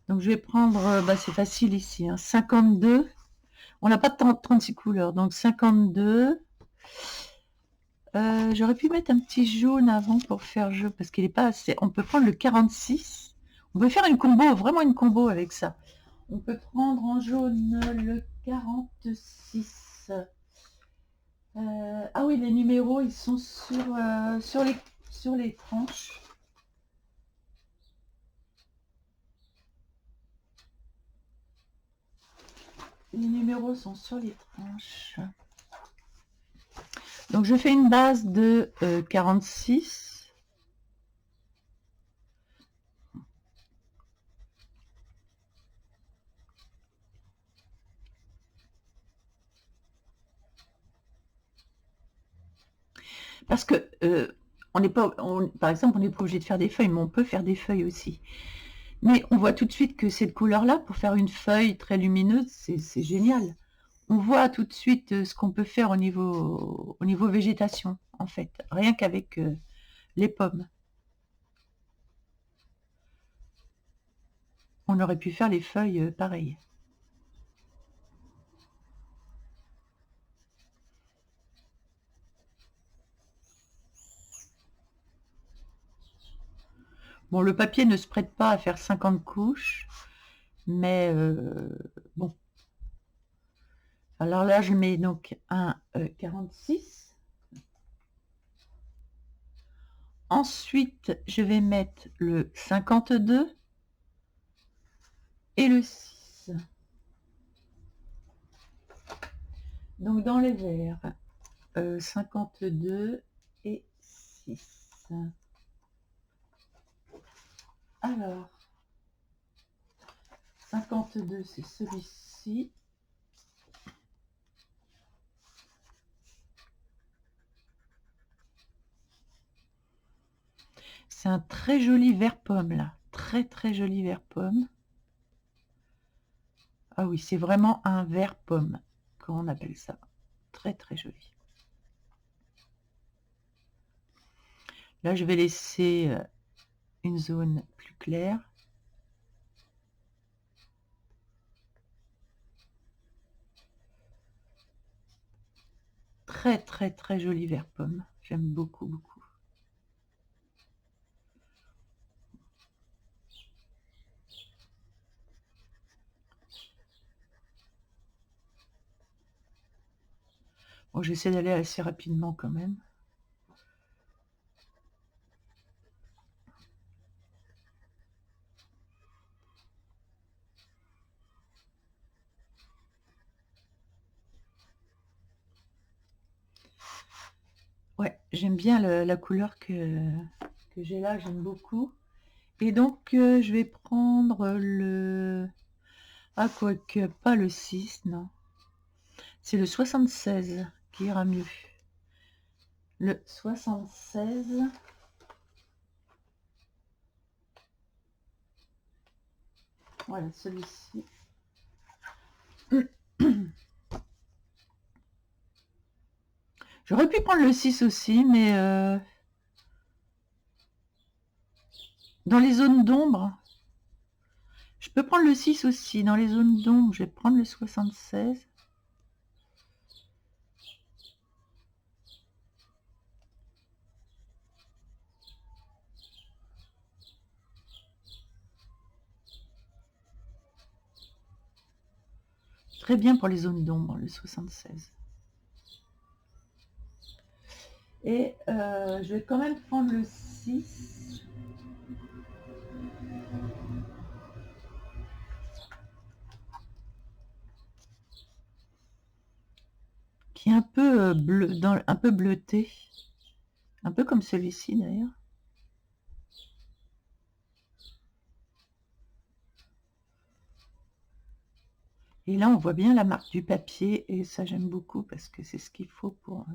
Donc, je vais prendre, c'est facile ici, hein, 52. On n'a pas de 36 couleurs, donc 52. J'aurais pu mettre un petit jaune avant pour faire jeu, parce qu'il n'est pas assez. On peut prendre le 46. On peut faire une combo, vraiment une combo avec ça. On peut prendre en jaune le 46. Ah oui, les numéros, ils sont sur les tranches. Les numéros sont sur les tranches. Donc je fais une base de 46. Parce que on n'est pas, par exemple, on n'est pas obligé de faire des feuilles, mais on peut faire des feuilles aussi. Mais on voit tout de suite que cette couleur-là, pour faire une feuille très lumineuse, c'est génial. On voit tout de suite ce qu'on peut faire au niveau végétation, en fait, rien qu'avec les pommes. On aurait pu faire les feuilles pareilles. Bon, le papier ne se prête pas à faire 50 couches, mais bon. Alors là, je mets donc un 46. Ensuite, je vais mettre le 52 et le 6. Donc dans les verres, 52 et 6. Alors, 52, c'est celui-ci. C'est un très joli vert pomme, là. Très, très joli vert pomme. Ah oui, c'est vraiment un vert pomme, comment on appelle ça. Très, très joli. Là, je vais laisser une zone plus claire. Très, très, très joli vert pomme. J'aime beaucoup, beaucoup. Bon, j'essaie d'aller assez rapidement quand même. Ouais, j'aime bien la couleur que j'ai là, j'aime beaucoup. Et donc, je vais prendre le... Ah, quoique, pas le 6, non. C'est le 76 qui ira mieux. Le 76. Voilà, celui-ci. J'aurais pu prendre le 6 aussi, mais dans les zones d'ombre, je peux prendre le 6 aussi. Dans les zones d'ombre, je vais prendre le 76. Très bien pour les zones d'ombre, le 76. Et je vais quand même prendre le 6. Qui est un peu bleu, un peu bleuté. Un peu comme celui-ci d'ailleurs. Et là, on voit bien la marque du papier, et ça, j'aime beaucoup, parce que c'est ce qu'il faut pour...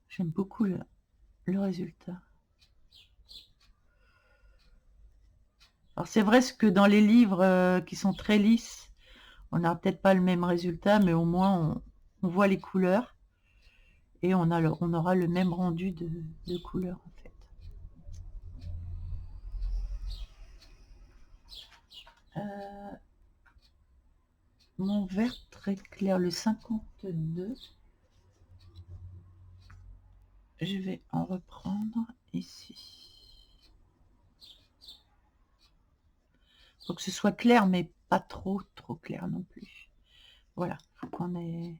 J'aime beaucoup le résultat. Alors, c'est vrai que dans les livres qui sont très lisses, on n'a peut-être pas le même résultat, mais au moins, on voit les couleurs, et on aura le même rendu de couleurs, en fait. Mon vert très clair, le 52, je vais en reprendre ici. Faut que ce soit clair, mais pas trop clair non plus. Voilà, faut qu'on ait...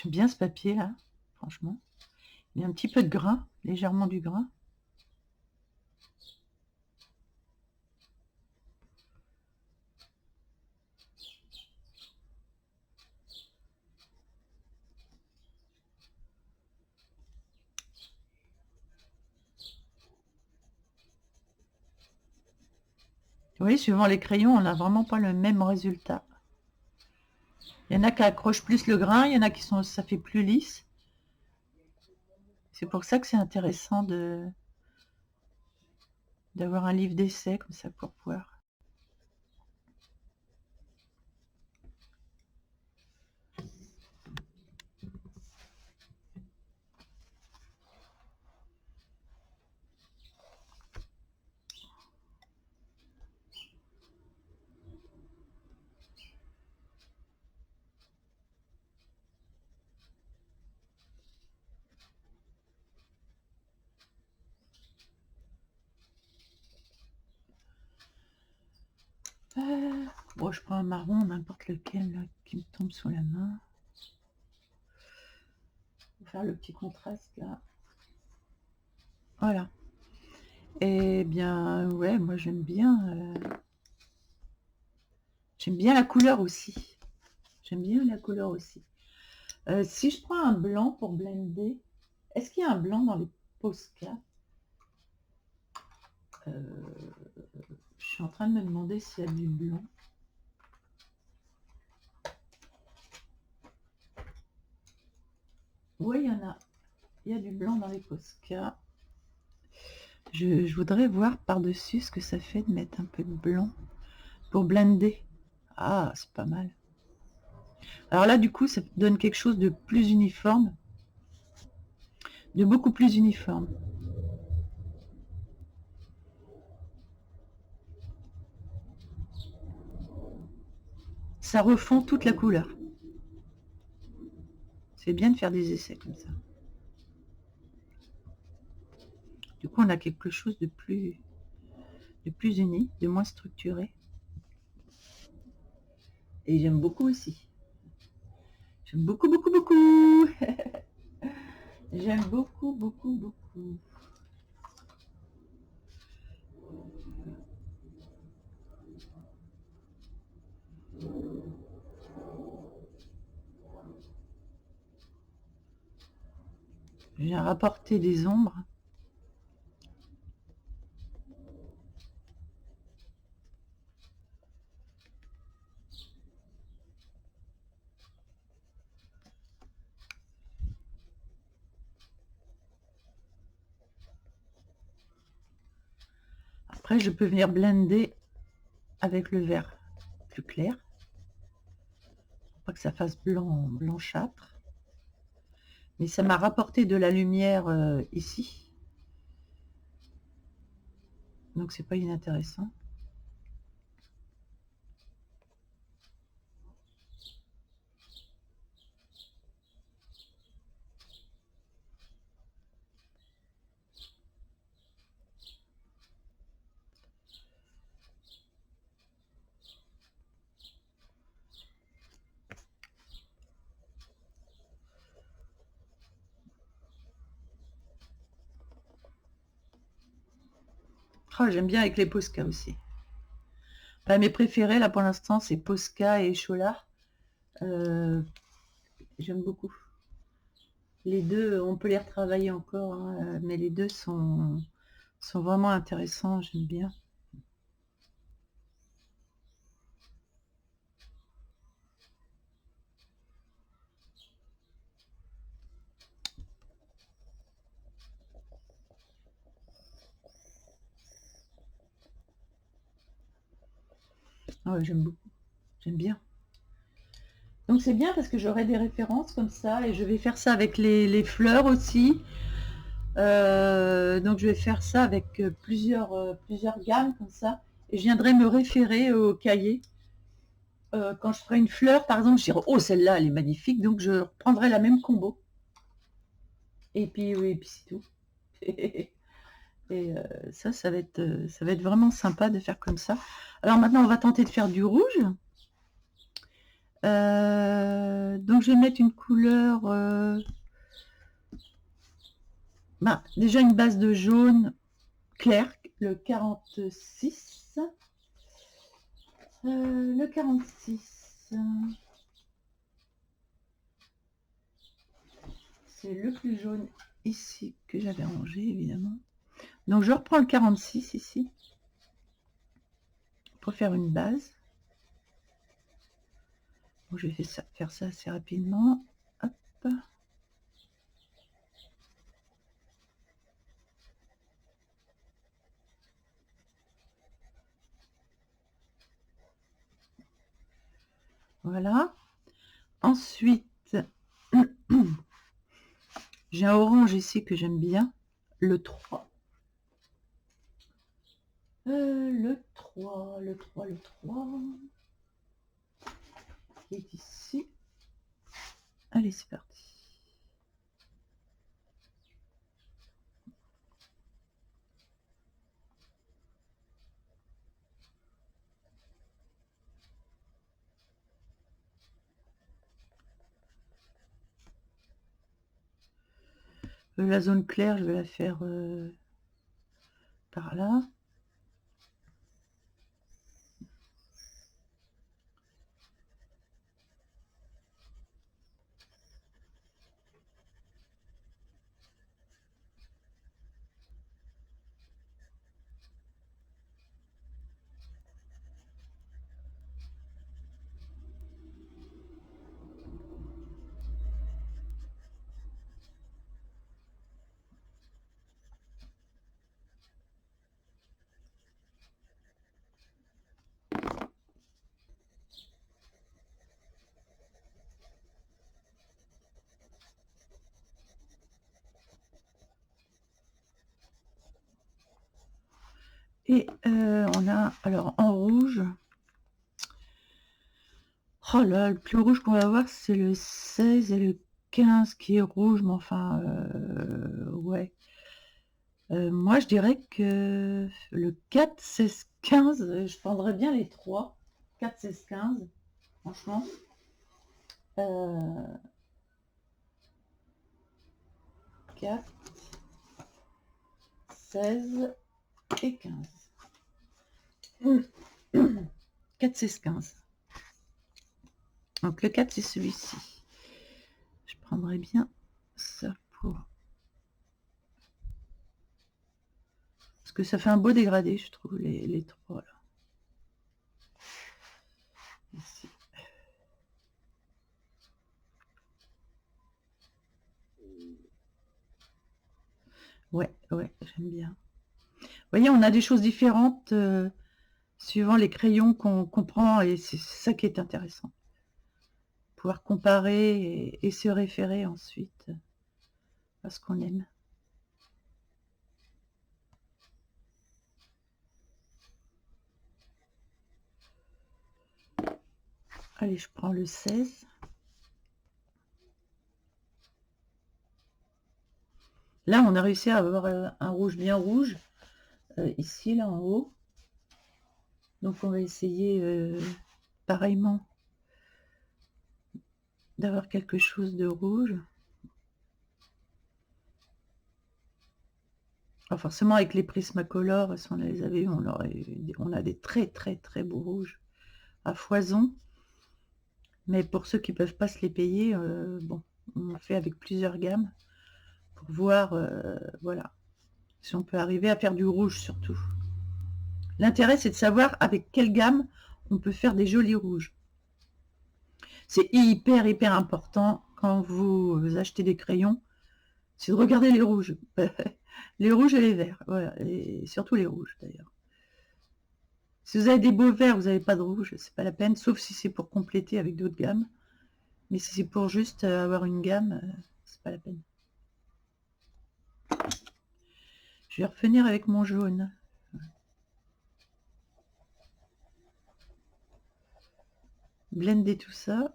J'aime bien ce papier là, franchement. Il y a un petit peu de grain, légèrement du grain. Vous voyez, suivant les crayons, on n'a vraiment pas le même résultat. Il y en a qui accrochent plus le grain, il y en a qui sont, ça fait plus lisse. C'est pour ça que c'est intéressant d'avoir un livre d'essai comme ça pour pouvoir. Bon, je prends un marron, n'importe lequel là, qui me tombe sous la main. On va faire le petit contraste là. Voilà. Eh bien, ouais, moi j'aime bien la couleur aussi. J'aime bien la couleur aussi. Si je prends un blanc pour blender, est-ce qu'il y a un blanc dans les Posca? Je suis en train de me demander s'il y a du blanc. Oui, il y en a. Il y a du blanc dans les Posca. Je voudrais voir par-dessus ce que ça fait de mettre un peu de blanc pour blender. Ah, c'est pas mal. Alors là, du coup, ça donne quelque chose de plus uniforme. De beaucoup plus uniforme. Ça refond toute la couleur. C'est bien de faire des essais comme ça. Du coup, on a quelque chose de plus uni, de moins structuré. Et j'aime beaucoup aussi. J'aime beaucoup, beaucoup, beaucoup. J'aime beaucoup, beaucoup, beaucoup. J'ai rapporté des ombres. Après, je peux venir blender avec le vert plus clair. Pour pas que ça fasse blanchâtre. Mais ça m'a rapporté de la lumière ici. Donc c'est pas inintéressant. Oh, j'aime bien avec les Posca aussi. Enfin, mes préférés là pour l'instant c'est Posca et Chola. J'aime beaucoup. Les deux, on peut les retravailler encore, hein, mais les deux sont vraiment intéressants, j'aime bien. Ah ouais, j'aime beaucoup, j'aime bien. Donc c'est bien parce que j'aurai des références comme ça et je vais faire ça avec les fleurs aussi. Donc je vais faire ça avec plusieurs gammes comme ça et je viendrai me référer au cahier. Quand je ferai une fleur, par exemple, je dirai oh celle-là elle est magnifique, donc je reprendrai la même combo. Et puis oui, et puis c'est tout. Et ça va être vraiment sympa de faire comme ça. Alors maintenant, on va tenter de faire du rouge. Donc je vais mettre une couleur, déjà une base de jaune clair, le 46. Le 46, c'est le plus jaune ici que j'avais rangé, évidemment. Donc je reprends le 46 ici pour faire une base. Bon, je vais faire ça assez rapidement. Hop. Voilà. Ensuite, j'ai un orange ici que j'aime bien, le 3. Le 3, qui est ici. Allez, c'est parti. La zone claire, je vais la faire par là. Et on a, alors en rouge, oh là, le plus rouge qu'on va avoir, c'est le 16 et le 15 qui est rouge, mais enfin, ouais. Moi, je dirais que le 4, 16, 15, je prendrais bien les 3. 4, 16, 15, franchement. 4, 16 et 15. 4, 16, 15. Donc le 4, c'est celui-ci. Je prendrais bien ça pour... Parce que ça fait un beau dégradé, je trouve, les 3 là. Ici. Ouais, j'aime bien. Vous voyez, on a des choses différentes suivant les crayons qu'on prend, et c'est ça qui est intéressant. Pouvoir comparer et se référer ensuite à ce qu'on aime. Allez, je prends le 16. Là, on a réussi à avoir un rouge bien rouge, ici, là, en haut. Donc, on va essayer pareillement d'avoir quelque chose de rouge. Alors forcément, avec les Prismacolor, si on les avait eu, on a des très très très beaux rouges à foison. Mais pour ceux qui ne peuvent pas se les payer, bon, on fait avec plusieurs gammes pour voir, voilà, si on peut arriver à faire du rouge surtout. L'intérêt, c'est de savoir avec quelle gamme on peut faire des jolis rouges. C'est hyper important quand vous achetez des crayons, c'est de regarder les rouges. Les rouges et les verts, voilà, et surtout les rouges d'ailleurs. Si vous avez des beaux verts, vous n'avez pas de rouge, c'est pas la peine, sauf si c'est pour compléter avec d'autres gammes. Mais si c'est pour juste avoir une gamme, c'est pas la peine. Je vais revenir avec mon jaune. Blender tout ça.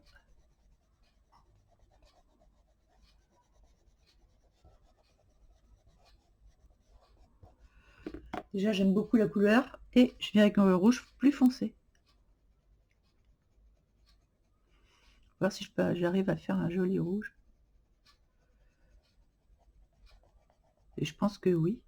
Déjà, j'aime beaucoup la couleur et je viens avec un rouge plus foncé. Voir si j'arrive à faire un joli rouge. Et je pense que oui.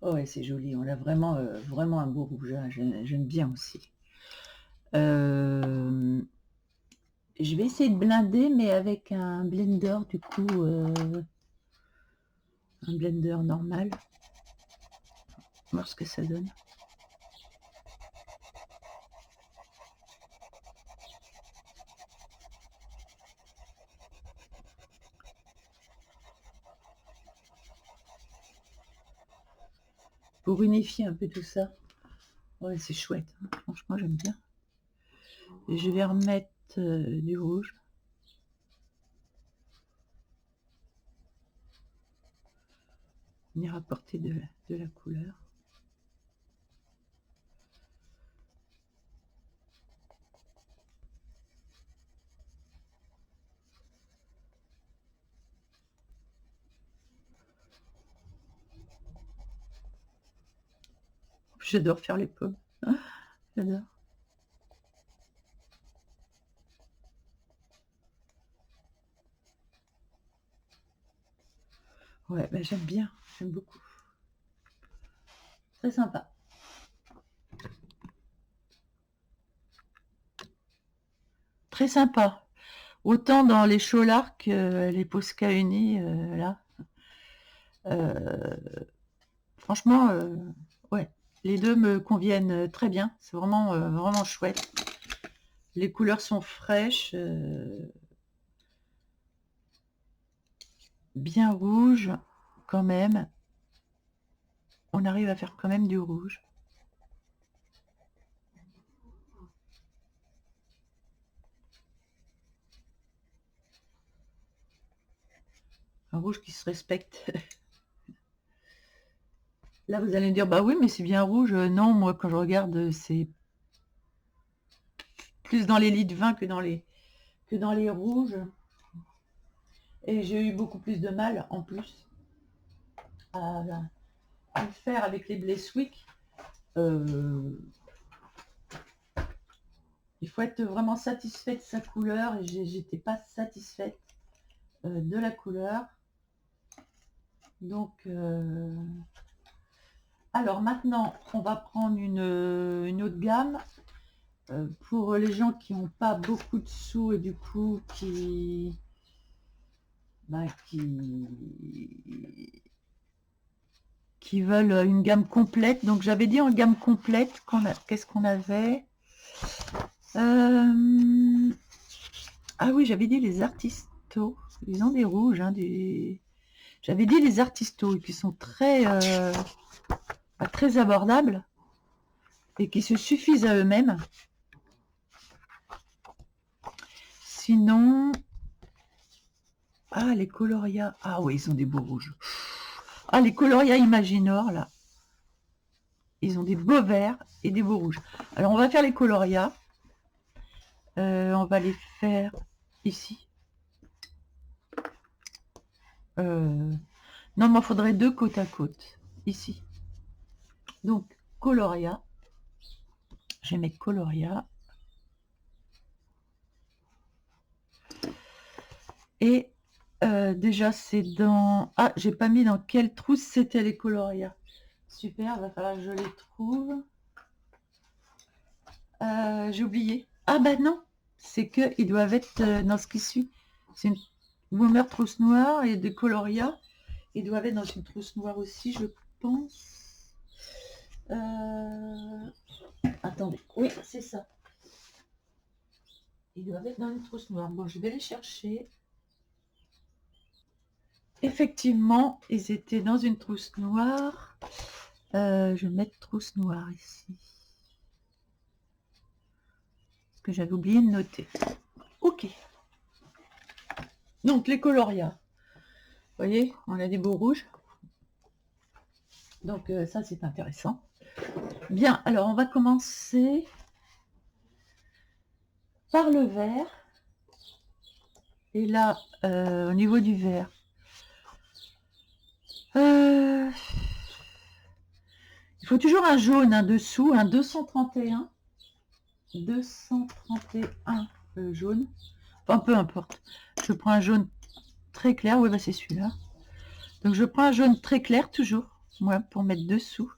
Oh ouais, c'est joli. On a vraiment, vraiment un beau rouge. Hein. J'aime bien aussi. Je vais essayer de blinder, mais avec un blender, du coup, un blender normal. Voir ce que ça donne. Pour unifier un peu tout ça. Ouais, c'est chouette. Hein. Franchement, j'aime bien. Et je vais remettre du rouge. Venir apporter de la couleur. J'adore faire les pommes. J'adore. Ouais, bah, j'aime bien. J'aime beaucoup. Très sympa. Très sympa. Autant dans les Cholards que les Posca Unis, là. Franchement, ouais, les deux me conviennent très bien. C'est vraiment, vraiment chouette. Les couleurs sont fraîches, bien rouges quand même. On arrive à faire quand même du rouge. Un rouge qui se respecte. Là, vous allez me dire, bah oui, mais c'est bien rouge. Non, moi, quand je regarde, c'est plus dans les lits de vin que dans les rouges. Et j'ai eu beaucoup plus de mal, en plus, à le faire avec les Bleswick. Il faut être vraiment satisfait de sa couleur. Et j'étais pas satisfaite de la couleur. Donc, alors maintenant, on va prendre une autre gamme. Pour les gens qui n'ont pas beaucoup de sous et du coup qui veulent une gamme complète. Donc j'avais dit en gamme complète, qu'est-ce qu'on avait Ah oui, j'avais dit les Artistos. Ils ont des rouges, hein, j'avais dit les Artistos qui sont très, très abordables et qui se suffisent à eux-mêmes. Sinon, les Coloria. Ah oui, ils ont des beaux rouges. Ah, les Coloria Imaginor, là. Ils ont des beaux verts et des beaux rouges. Alors, on va faire les Coloria. On va les faire ici. Non, mais il faudrait deux côte à côte. Ici. Donc, Coloria. Je vais mettre Coloria. Et déjà, c'est dans... Ah, j'ai pas mis dans quelle trousse c'était les Coloria. Super, il va falloir que je les trouve. J'ai oublié. Ah bah non, c'est que ils doivent être dans ce qui suit. C'est une Boomer trousse noire et des Coloria. ils doivent être dans une trousse noire aussi, je pense. Attendez, oui, c'est ça. Ils doivent être dans une trousse noire. Bon, je vais les chercher. Effectivement, ils étaient dans une trousse noire. Je vais mettre trousse noire ici. Parce que j'avais oublié de noter. Ok. Donc, les colorias. Vous voyez, on a des beaux rouges. Donc, ça, c'est intéressant. Bien, alors, on va commencer par le vert. Et là, au niveau du vert, il faut toujours un jaune, un dessous, un 231. 231 jaune. Enfin, peu importe. Je prends un jaune très clair. Oui, bah c'est celui-là. Donc, je prends un jaune très clair, toujours. Moi, pour mettre dessous.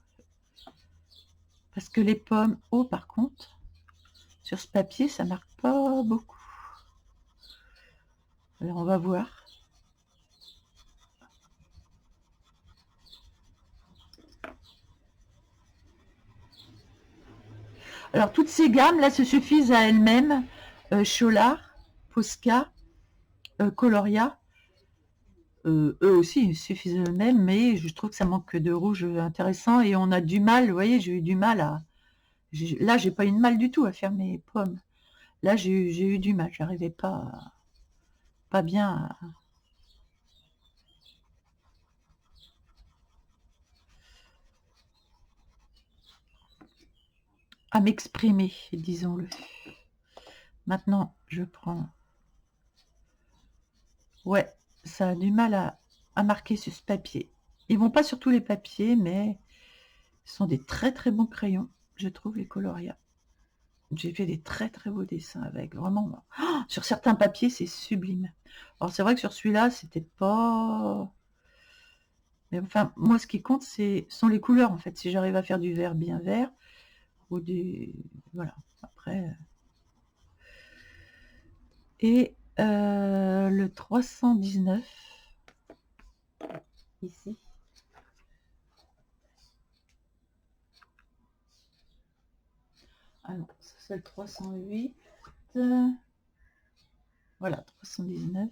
Parce que les pommes, oh, par contre, sur ce papier, ça marque pas beaucoup. Alors, on va voir. Alors, toutes ces gammes-là se suffisent à elles-mêmes. Cholar, Posca, Coloria. Eux aussi, ils suffisent eux-mêmes, mais je trouve que ça manque de rouge intéressant. Et on a du mal, vous voyez, j'ai eu du mal à... Là, j'ai pas eu de mal du tout à faire mes pommes. Là, j'ai eu du mal. J'arrivais pas bien à m'exprimer, disons-le. Maintenant, je prends... Ouais, ça a du mal à marquer sur ce papier. Ils vont pas sur tous les papiers, mais ce sont des très très bons crayons, je trouve, les Coloria. J'ai fait des très très beaux dessins avec, vraiment. Oh, sur certains papiers, c'est sublime. Alors c'est vrai que sur celui-là, c'était pas... Mais enfin, moi, ce qui compte, sont les couleurs, en fait. Si j'arrive à faire du vert bien vert, ou du... Voilà, après... Et le 319, ici. Ah non, ça c'est le 308. Voilà, 319.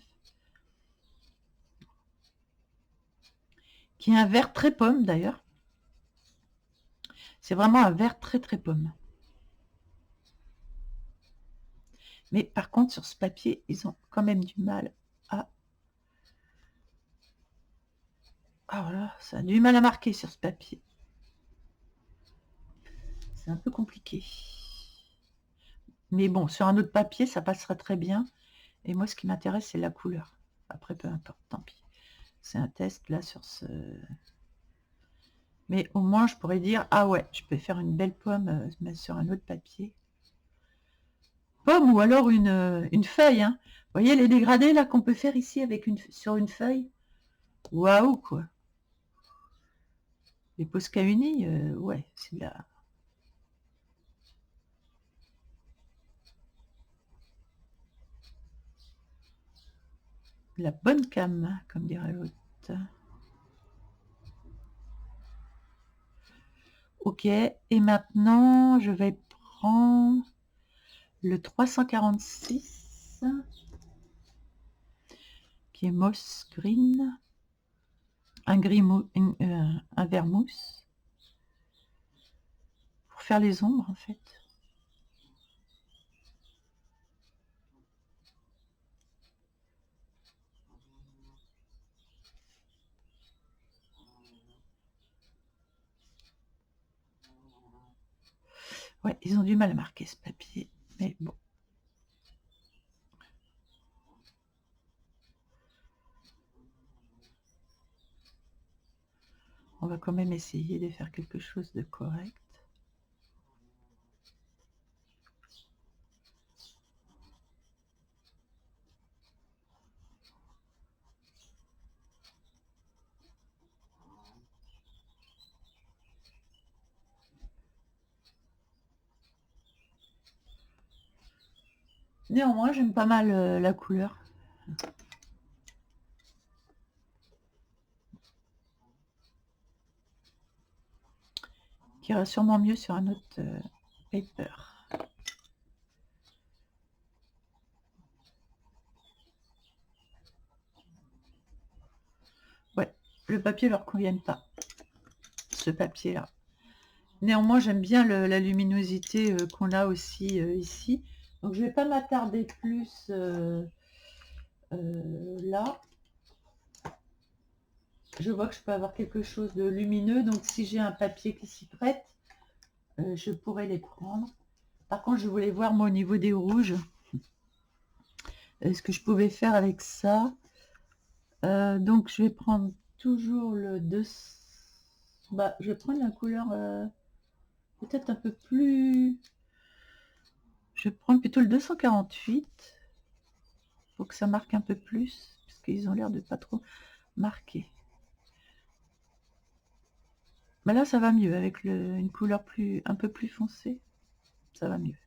Qui est un vert très pomme, d'ailleurs. C'est vraiment un vert très très pomme. Mais par contre, sur ce papier, ils ont quand même du mal à... Ah voilà, ça a du mal à marquer sur ce papier. C'est un peu compliqué. Mais bon, sur un autre papier, ça passera très bien. Et moi, ce qui m'intéresse, c'est la couleur. Après, peu importe, tant pis. C'est un test, là, sur ce... Mais au moins, je pourrais dire, ah ouais, je peux faire une belle pomme mais sur un autre papier. Pomme ou alors une feuille. Hein. Vous voyez les dégradés, là, qu'on peut faire ici avec sur une feuille. Waouh, quoi. Les Posca Uni, ouais, c'est de la bonne cam, comme dirait l'autre. Ok, et maintenant, je vais prendre le 346, qui est Moss Green, un vert mousse, pour faire les ombres, en fait. Ouais, ils ont du mal à marquer ce papier, mais bon. On va quand même essayer de faire quelque chose de correct. Néanmoins, j'aime pas mal la couleur. qui ira sûrement mieux sur un autre paper. Ouais, le papier leur convient pas, ce papier là. Néanmoins, j'aime bien la luminosité qu'on a aussi ici. Donc je vais pas m'attarder plus là. Je vois que je peux avoir quelque chose de lumineux, donc si j'ai un papier qui s'y prête, je pourrais les prendre. Par contre, je voulais voir moi au niveau des rouges, ce que je pouvais faire avec ça. Donc je vais prendre toujours le 2. Bah, je vais prendre la couleur peut-être un peu plus. Je vais prendre plutôt le 248. Faut que ça marque un peu plus, parce qu'ils ont l'air de pas trop marquer. Mais là, ça va mieux avec une couleur un peu plus foncée. Ça va mieux.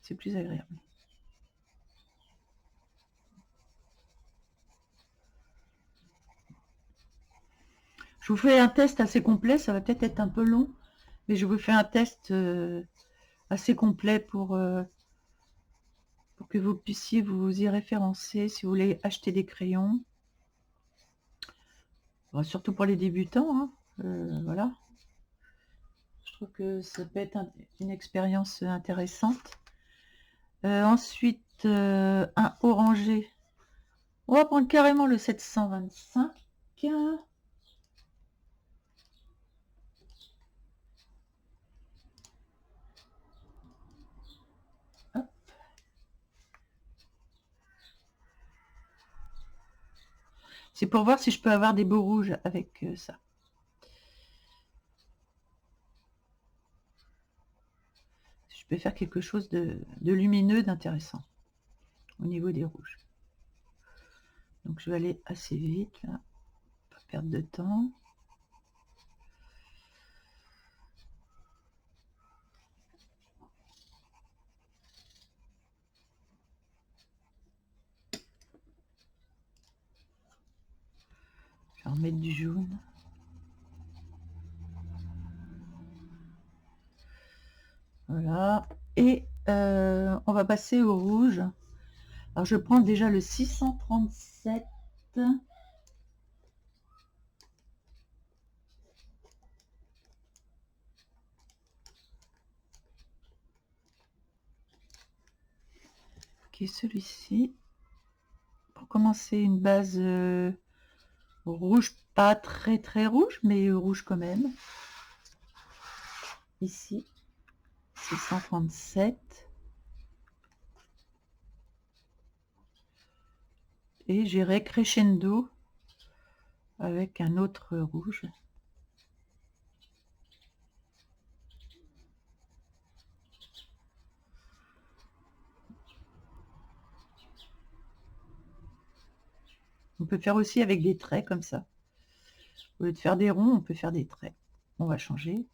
C'est plus agréable. Je vous fais un test assez complet. Ça va peut-être être un peu long, mais je vous fais un test assez complet pour que vous puissiez vous y référencer si vous voulez acheter des crayons. Bon, surtout pour les débutants. Hein. Voilà. Je trouve que ça peut être une expérience intéressante. Ensuite, un orangé. On va prendre carrément le 725. Hop. C'est pour voir si je peux avoir des beaux rouges avec ça. Je peux faire quelque chose de lumineux, d'intéressant au niveau des rouges. Donc je vais aller assez vite là, pas perdre de temps. Je vais en mettre du jaune. Voilà. Et on va passer au rouge. Alors je prends déjà le 637. Qui est celui-ci. Pour commencer, une base rouge, pas très très rouge, mais rouge quand même. Ici, 637. Et j'irai crescendo avec un autre rouge. On peut faire aussi avec des traits comme ça. Au lieu de faire des ronds, on peut faire des traits. On va changer.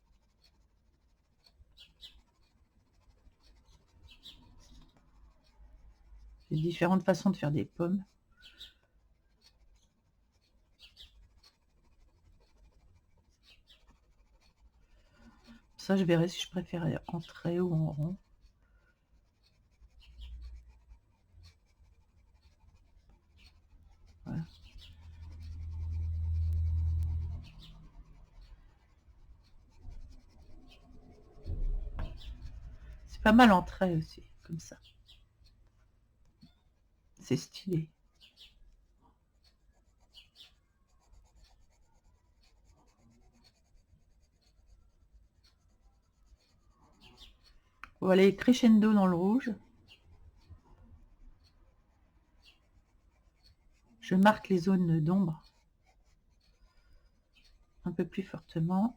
Il y a différentes façons de faire des pommes. Ça, je verrai si je préfère en trait ou en rond. Voilà. C'est pas mal en trait aussi, comme ça. C'est stylé. On va aller crescendo dans le rouge. Je marque les zones d'ombre un peu plus fortement.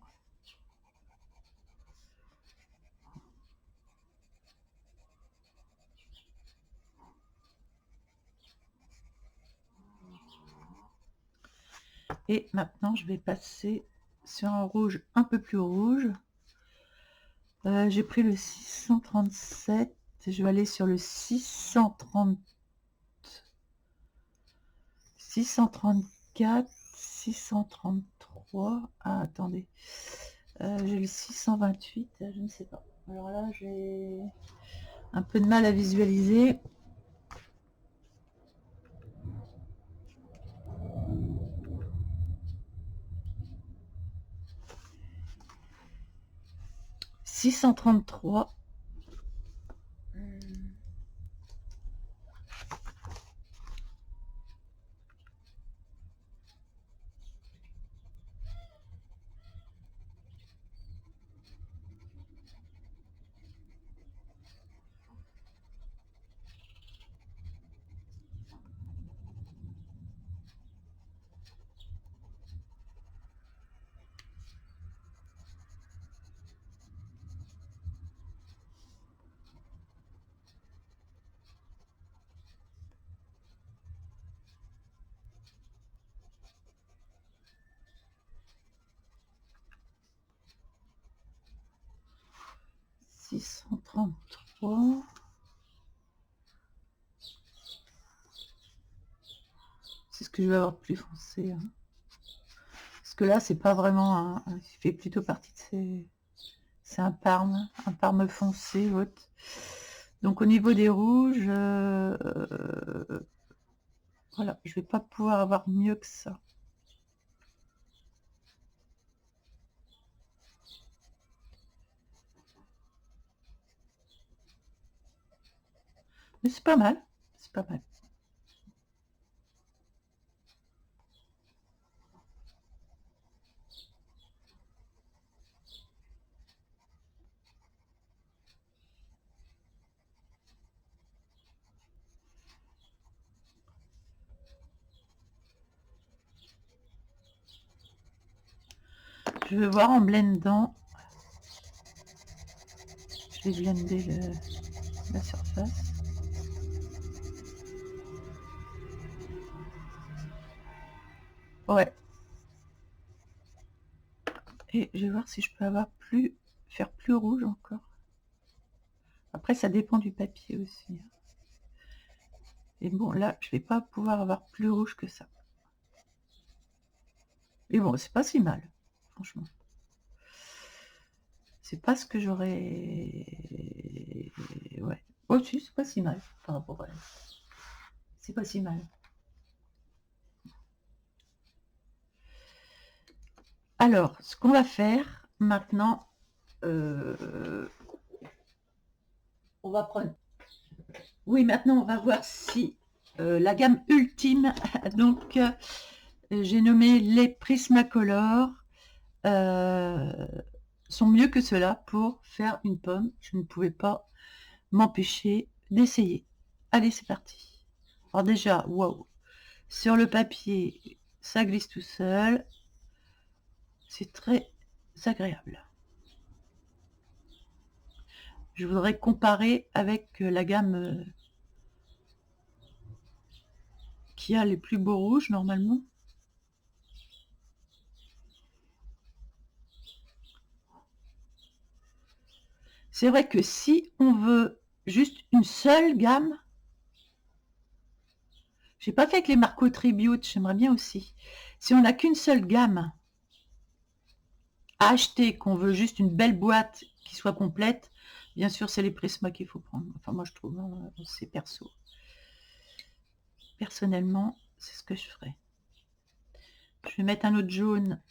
Et maintenant, je vais passer sur un rouge un peu plus rouge. J'ai pris le 637. Je vais aller sur le 630. 634, 633. Ah, attendez. J'ai le 628, je ne sais pas. Alors là, j'ai un peu de mal à visualiser. « 633. 633. C'est ce que je vais avoir de plus foncé. Hein. Parce que là, c'est pas vraiment un... Il fait plutôt partie de ces... C'est un parme foncé, haute. Donc au niveau des rouges, voilà, je vais pas pouvoir avoir mieux que ça. Mais c'est pas mal, c'est pas mal. Je vais voir en blendant. Je vais blender la surface. Ouais. Et je vais voir si je peux faire plus rouge encore. Après, ça dépend du papier aussi. Et bon, là, je vais pas pouvoir avoir plus rouge que ça. Mais bon, c'est pas si mal, franchement. C'est pas ce que j'aurais... Ouais. Oh, si, c'est pas si mal par rapport à... C'est pas si mal. Alors, ce qu'on va faire maintenant, on va prendre... Oui, maintenant, on va voir si la gamme ultime, donc, j'ai nommé les Prismacolor, sont mieux que cela pour faire une pomme. Je ne pouvais pas m'empêcher d'essayer. Allez, c'est parti. Alors déjà, waouh, sur le papier, ça glisse tout seul. C'est très agréable. Je voudrais comparer avec la gamme qui a les plus beaux rouges normalement. C'est vrai que si on veut juste une seule gamme, j'ai pas fait avec les Marco Tribute, j'aimerais bien aussi. Si on n'a qu'une seule gamme à acheter, qu'on veut juste une belle boîte qui soit complète, bien sûr c'est les Prisma qu'il faut prendre. Enfin moi je trouve, c'est perso. Personnellement, c'est ce que je ferais. Je vais mettre un autre jaune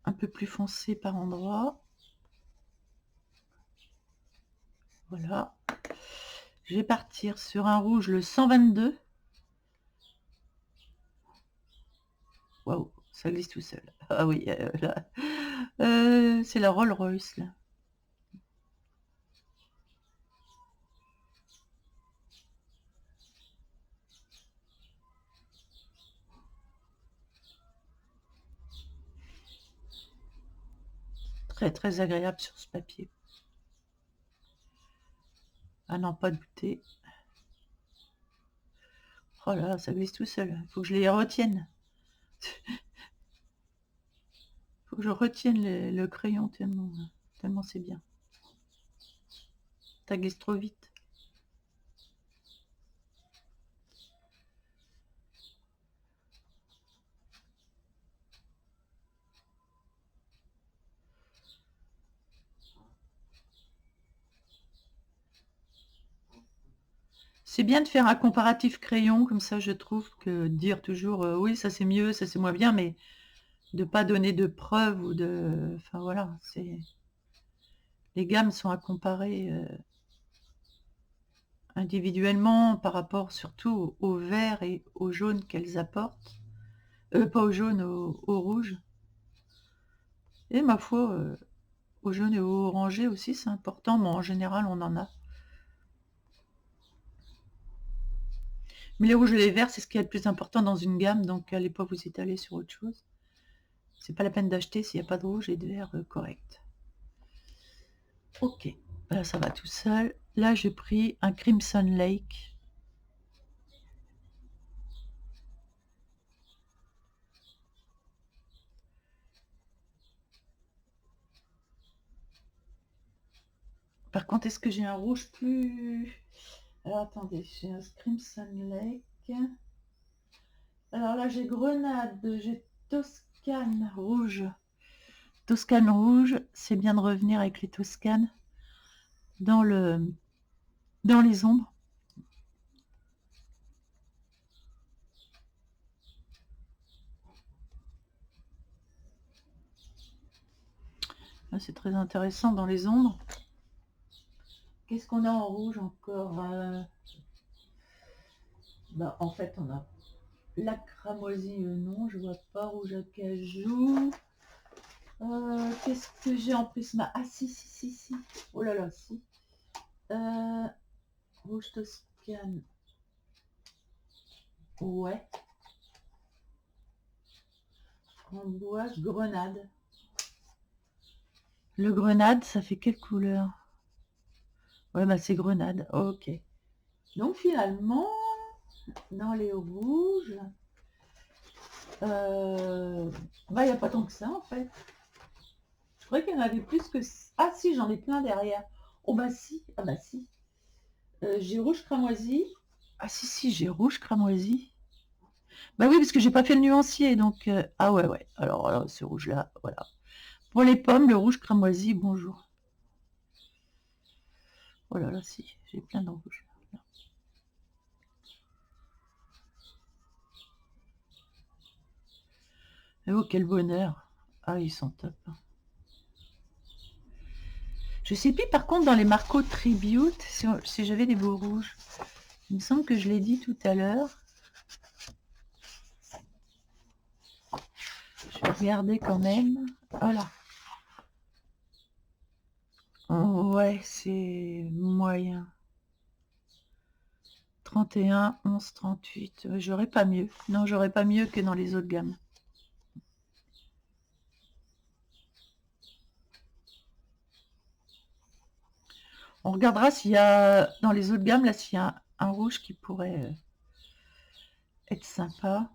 un peu plus foncé par endroit. Voilà. Je vais partir sur un rouge, le 122. Waouh, ça glisse tout seul. Ah oui, là. C'est la Rolls Royce, là. Très, très agréable sur ce papier. Ah non, pas de goûter. Oh là, ça glisse tout seul. Il faut que je les retienne. Faut que je retienne le crayon tellement c'est bien. Ça glisse trop vite. C'est bien de faire un comparatif crayon, comme ça je trouve que dire toujours oui ça c'est mieux, ça c'est moins bien, mais de pas donner de preuves ou de... Enfin voilà, c'est... Les gammes sont à comparer individuellement par rapport surtout au vert et au jaune qu'elles apportent. Pas au jaune, au rouge. Et ma foi, au jaune et au orangé aussi c'est important, mais en général on en a. Mais les rouges et les verts, c'est ce qui est le plus important dans une gamme, donc allez pas vous étaler sur autre chose. C'est pas la peine d'acheter s'il n'y a pas de rouge et de vert correct. Ok, là ça va tout seul. Là j'ai pris un Crimson Lake. Par contre, est-ce que j'ai un rouge plus... Alors attendez, j'ai un Crimson Lake. Alors là j'ai Grenade, j'ai Toscane rouge. Toscane rouge, c'est bien de revenir avec les Toscanes dans les ombres. Là, c'est très intéressant dans les ombres. Qu'est-ce qu'on a en rouge encore en fait, on a la cramoisie, non, je vois pas. Rouge acajou. Qu'est-ce que j'ai en prisma? Ah si. Oh là là, si. Rouge Toscane. Ouais. Framboise, grenade. Le grenade, ça fait quelle couleur? Ouais, bah c'est grenade. Ok. Donc finalement, dans les rouges, il n'y a pas tant que ça en fait. Je croyais qu'il y en avait plus que... Ah si, j'en ai plein derrière. Oh bah si, ah bah si. J'ai rouge cramoisi. Ah si, j'ai rouge cramoisi. Bah oui, parce que j'ai pas fait le nuancier, donc... Ah ouais. Alors, ce rouge-là, voilà. Pour les pommes, le rouge cramoisi, bonjour. Oh là là, si, j'ai plein de rouge. Et oh, quel bonheur. Ah, ils sont top. Je sais plus, par contre, dans les Marco Tribute, si j'avais des beaux rouges. Il me semble que je l'ai dit tout à l'heure. Je vais regarder quand même. Voilà. Ouais, c'est moyen. 31, 11, 38. J'aurais pas mieux. Non, j'aurais pas mieux que dans les autres gammes. On regardera s'il y a, dans les autres gammes, là, s'il y a un rouge qui pourrait être sympa.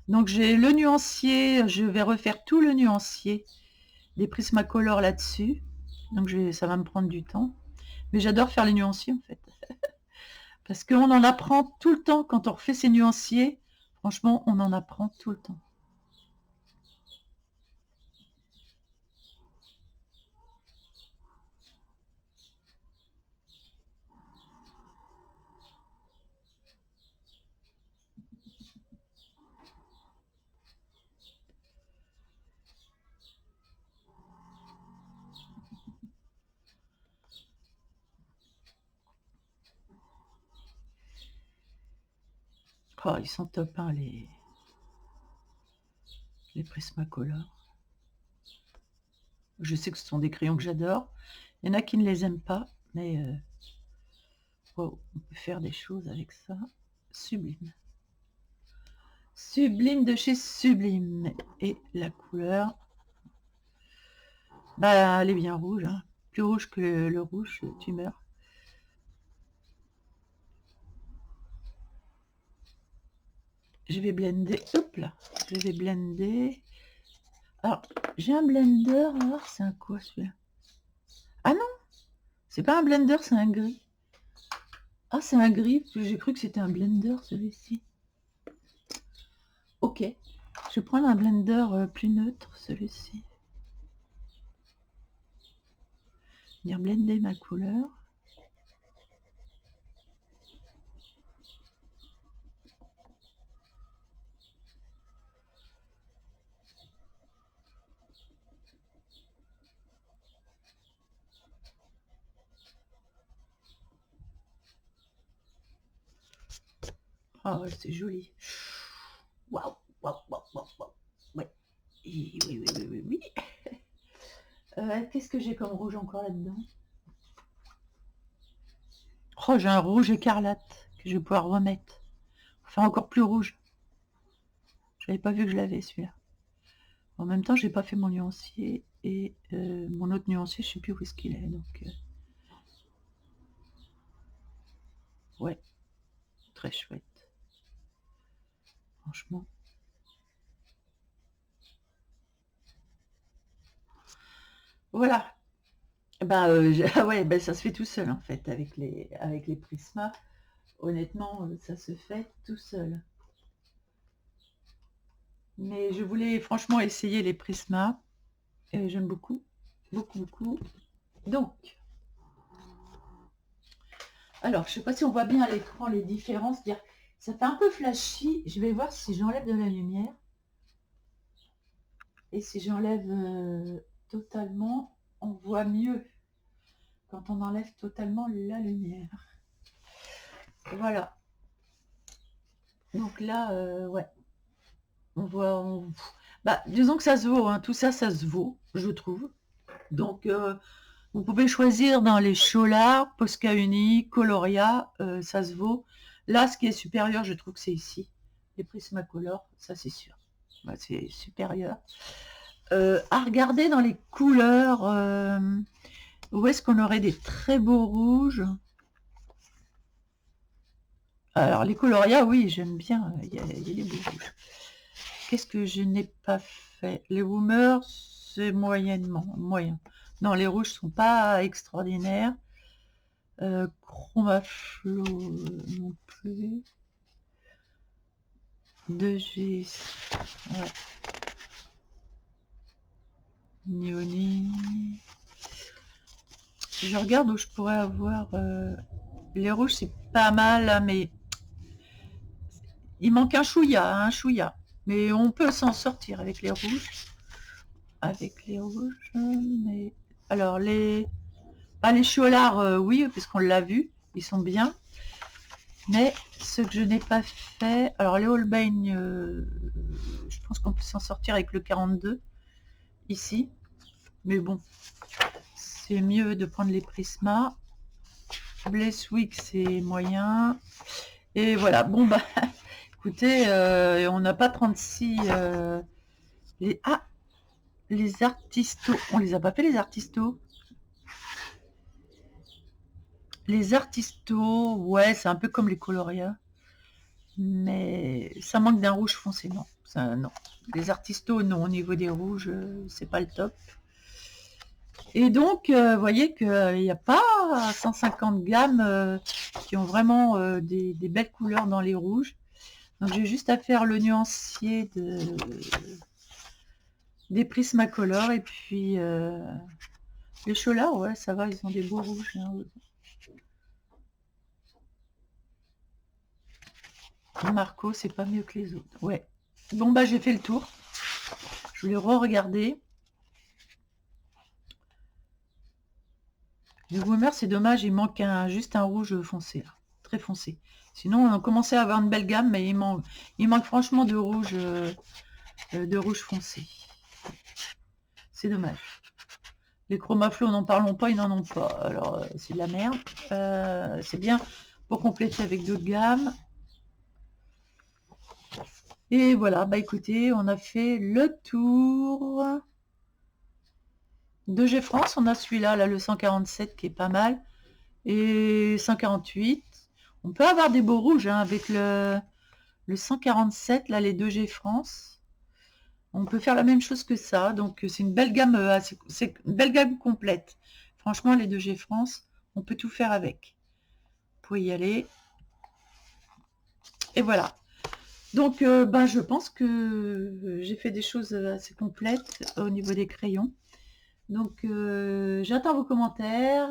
Donc j'ai le nuancier, je vais refaire tout le nuancier des Prismacolor là-dessus. Donc ça va me prendre du temps. Mais j'adore faire les nuanciers en fait. Parce qu'on en apprend tout le temps quand on refait ces nuanciers. Franchement, on en apprend tout le temps. Oh, ils sont top, hein, les Prismacolor. Je sais que ce sont des crayons que j'adore. Il y en a qui ne les aiment pas, mais on peut faire des choses avec ça. Sublime. Sublime de chez Sublime. Et la couleur, bah, elle est bien rouge. Hein. Plus rouge que le rouge, tu meurs. Je vais blender. Hop là. Je vais blender. Alors, j'ai un blender. Alors, c'est un quoi celui-là? Ah non, c'est pas un blender, c'est un gris. Ah, c'est un gris. J'ai cru que c'était un blender celui-ci. Ok. Je vais prendre un blender plus neutre, celui-ci. Venir blender ma couleur. Ah ouais, c'est joli. Waouh, waouh, waouh, waouh, waouh. Ouais. Oui, oui, oui, oui, oui. Qu'est-ce que j'ai comme rouge encore là-dedans? Oh, j'ai un rouge écarlate que je vais pouvoir remettre. Enfin, encore plus rouge. J'avais pas vu que je l'avais celui-là. En même temps, j'ai pas fait mon nuancier et mon autre nuancier, je sais plus où est-ce qu'il est. Donc, ouais, très chouette. Franchement. Voilà. Ben, ah ouais, ben, ça se fait tout seul en fait avec les Prisma. Honnêtement, ça se fait tout seul. Mais je voulais franchement essayer les Prisma. Et j'aime beaucoup, beaucoup, beaucoup. Donc, alors, je sais pas si on voit bien à l'écran les différences. Dire, ça fait un peu flashy. Je vais voir si j'enlève de la lumière. Et si j'enlève totalement, on voit mieux quand on enlève totalement la lumière. Voilà. Donc là, ouais. On voit... Bah, disons que ça se vaut. Hein. Tout ça, ça se vaut, je trouve. Donc, vous pouvez choisir dans les Scholar, Posca Uni, Coloria, ça se vaut. Là, ce qui est supérieur, je trouve que c'est ici. Les Prismacolor, ça c'est sûr. Bah, c'est supérieur. À regarder dans les couleurs, où est-ce qu'on aurait des très beaux rouges? Alors, les Coloria, oui, j'aime bien. Il y a les beaux rouges. Qu'est-ce que je n'ai pas fait? Les Woomers, c'est moyennement. Moyen. Non, les rouges sont pas extraordinaires. Chromaflo non plus. 2G. Ouais. Neoni. Je regarde où je pourrais avoir... les rouges, c'est pas mal, hein, mais... Il manque un chouïa, un chouïa. Mais on peut s'en sortir avec les rouges. Avec les rouges, mais... Alors, les... Ah, les Scholar, oui, parce qu'on l'a vu. Ils sont bien. Mais ce que je n'ai pas fait... Alors, les Holbein, je pense qu'on peut s'en sortir avec le 42. Ici. Mais bon, c'est mieux de prendre les Prisma. Blesswick, c'est moyen. Et voilà, bon bah, écoutez, on n'a pas 36... les artistos. On les a pas fait, les artistos? Les artistos, ouais, c'est un peu comme les Coloria. Mais ça manque d'un rouge foncé, non. Ça, non. Les artistos, non, au niveau des rouges, c'est pas le top. Et donc, vous voyez qu'il n'y a pas 150 gammes qui ont vraiment des belles couleurs dans les rouges. Donc, j'ai juste à faire le nuancier des Prismacolor. Et puis, les Scholar, ouais, ça va, ils ont des beaux rouges. Hein. Marco, c'est pas mieux que les autres. Ouais. Bon, bah, j'ai fait le tour. Je voulais re-regarder. Le Woomer, c'est dommage, il manque juste un rouge foncé, là. Très foncé. Sinon, on a commencé à avoir une belle gamme, mais il manque franchement de rouge foncé. C'est dommage. Les Chromaflo, n'en parlons pas, ils n'en ont pas. Alors, c'est de la merde. C'est bien pour compléter avec d'autres gammes. Et voilà, bah écoutez, on a fait le tour de G France. On a celui-là, là, le 147, qui est pas mal. Et 148. On peut avoir des beaux rouges hein, avec le 147, là, les 2G France. On peut faire la même chose que ça. Donc, c'est une belle gamme, c'est une belle gamme complète. Franchement, les 2G France, on peut tout faire avec. Vous pouvez y aller. Et voilà. Donc, ben, je pense que j'ai fait des choses assez complètes au niveau des crayons. Donc, j'attends vos commentaires.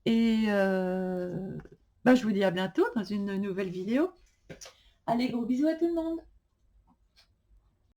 Et ben, je vous dis à bientôt dans une nouvelle vidéo. Allez, gros bisous à tout le monde.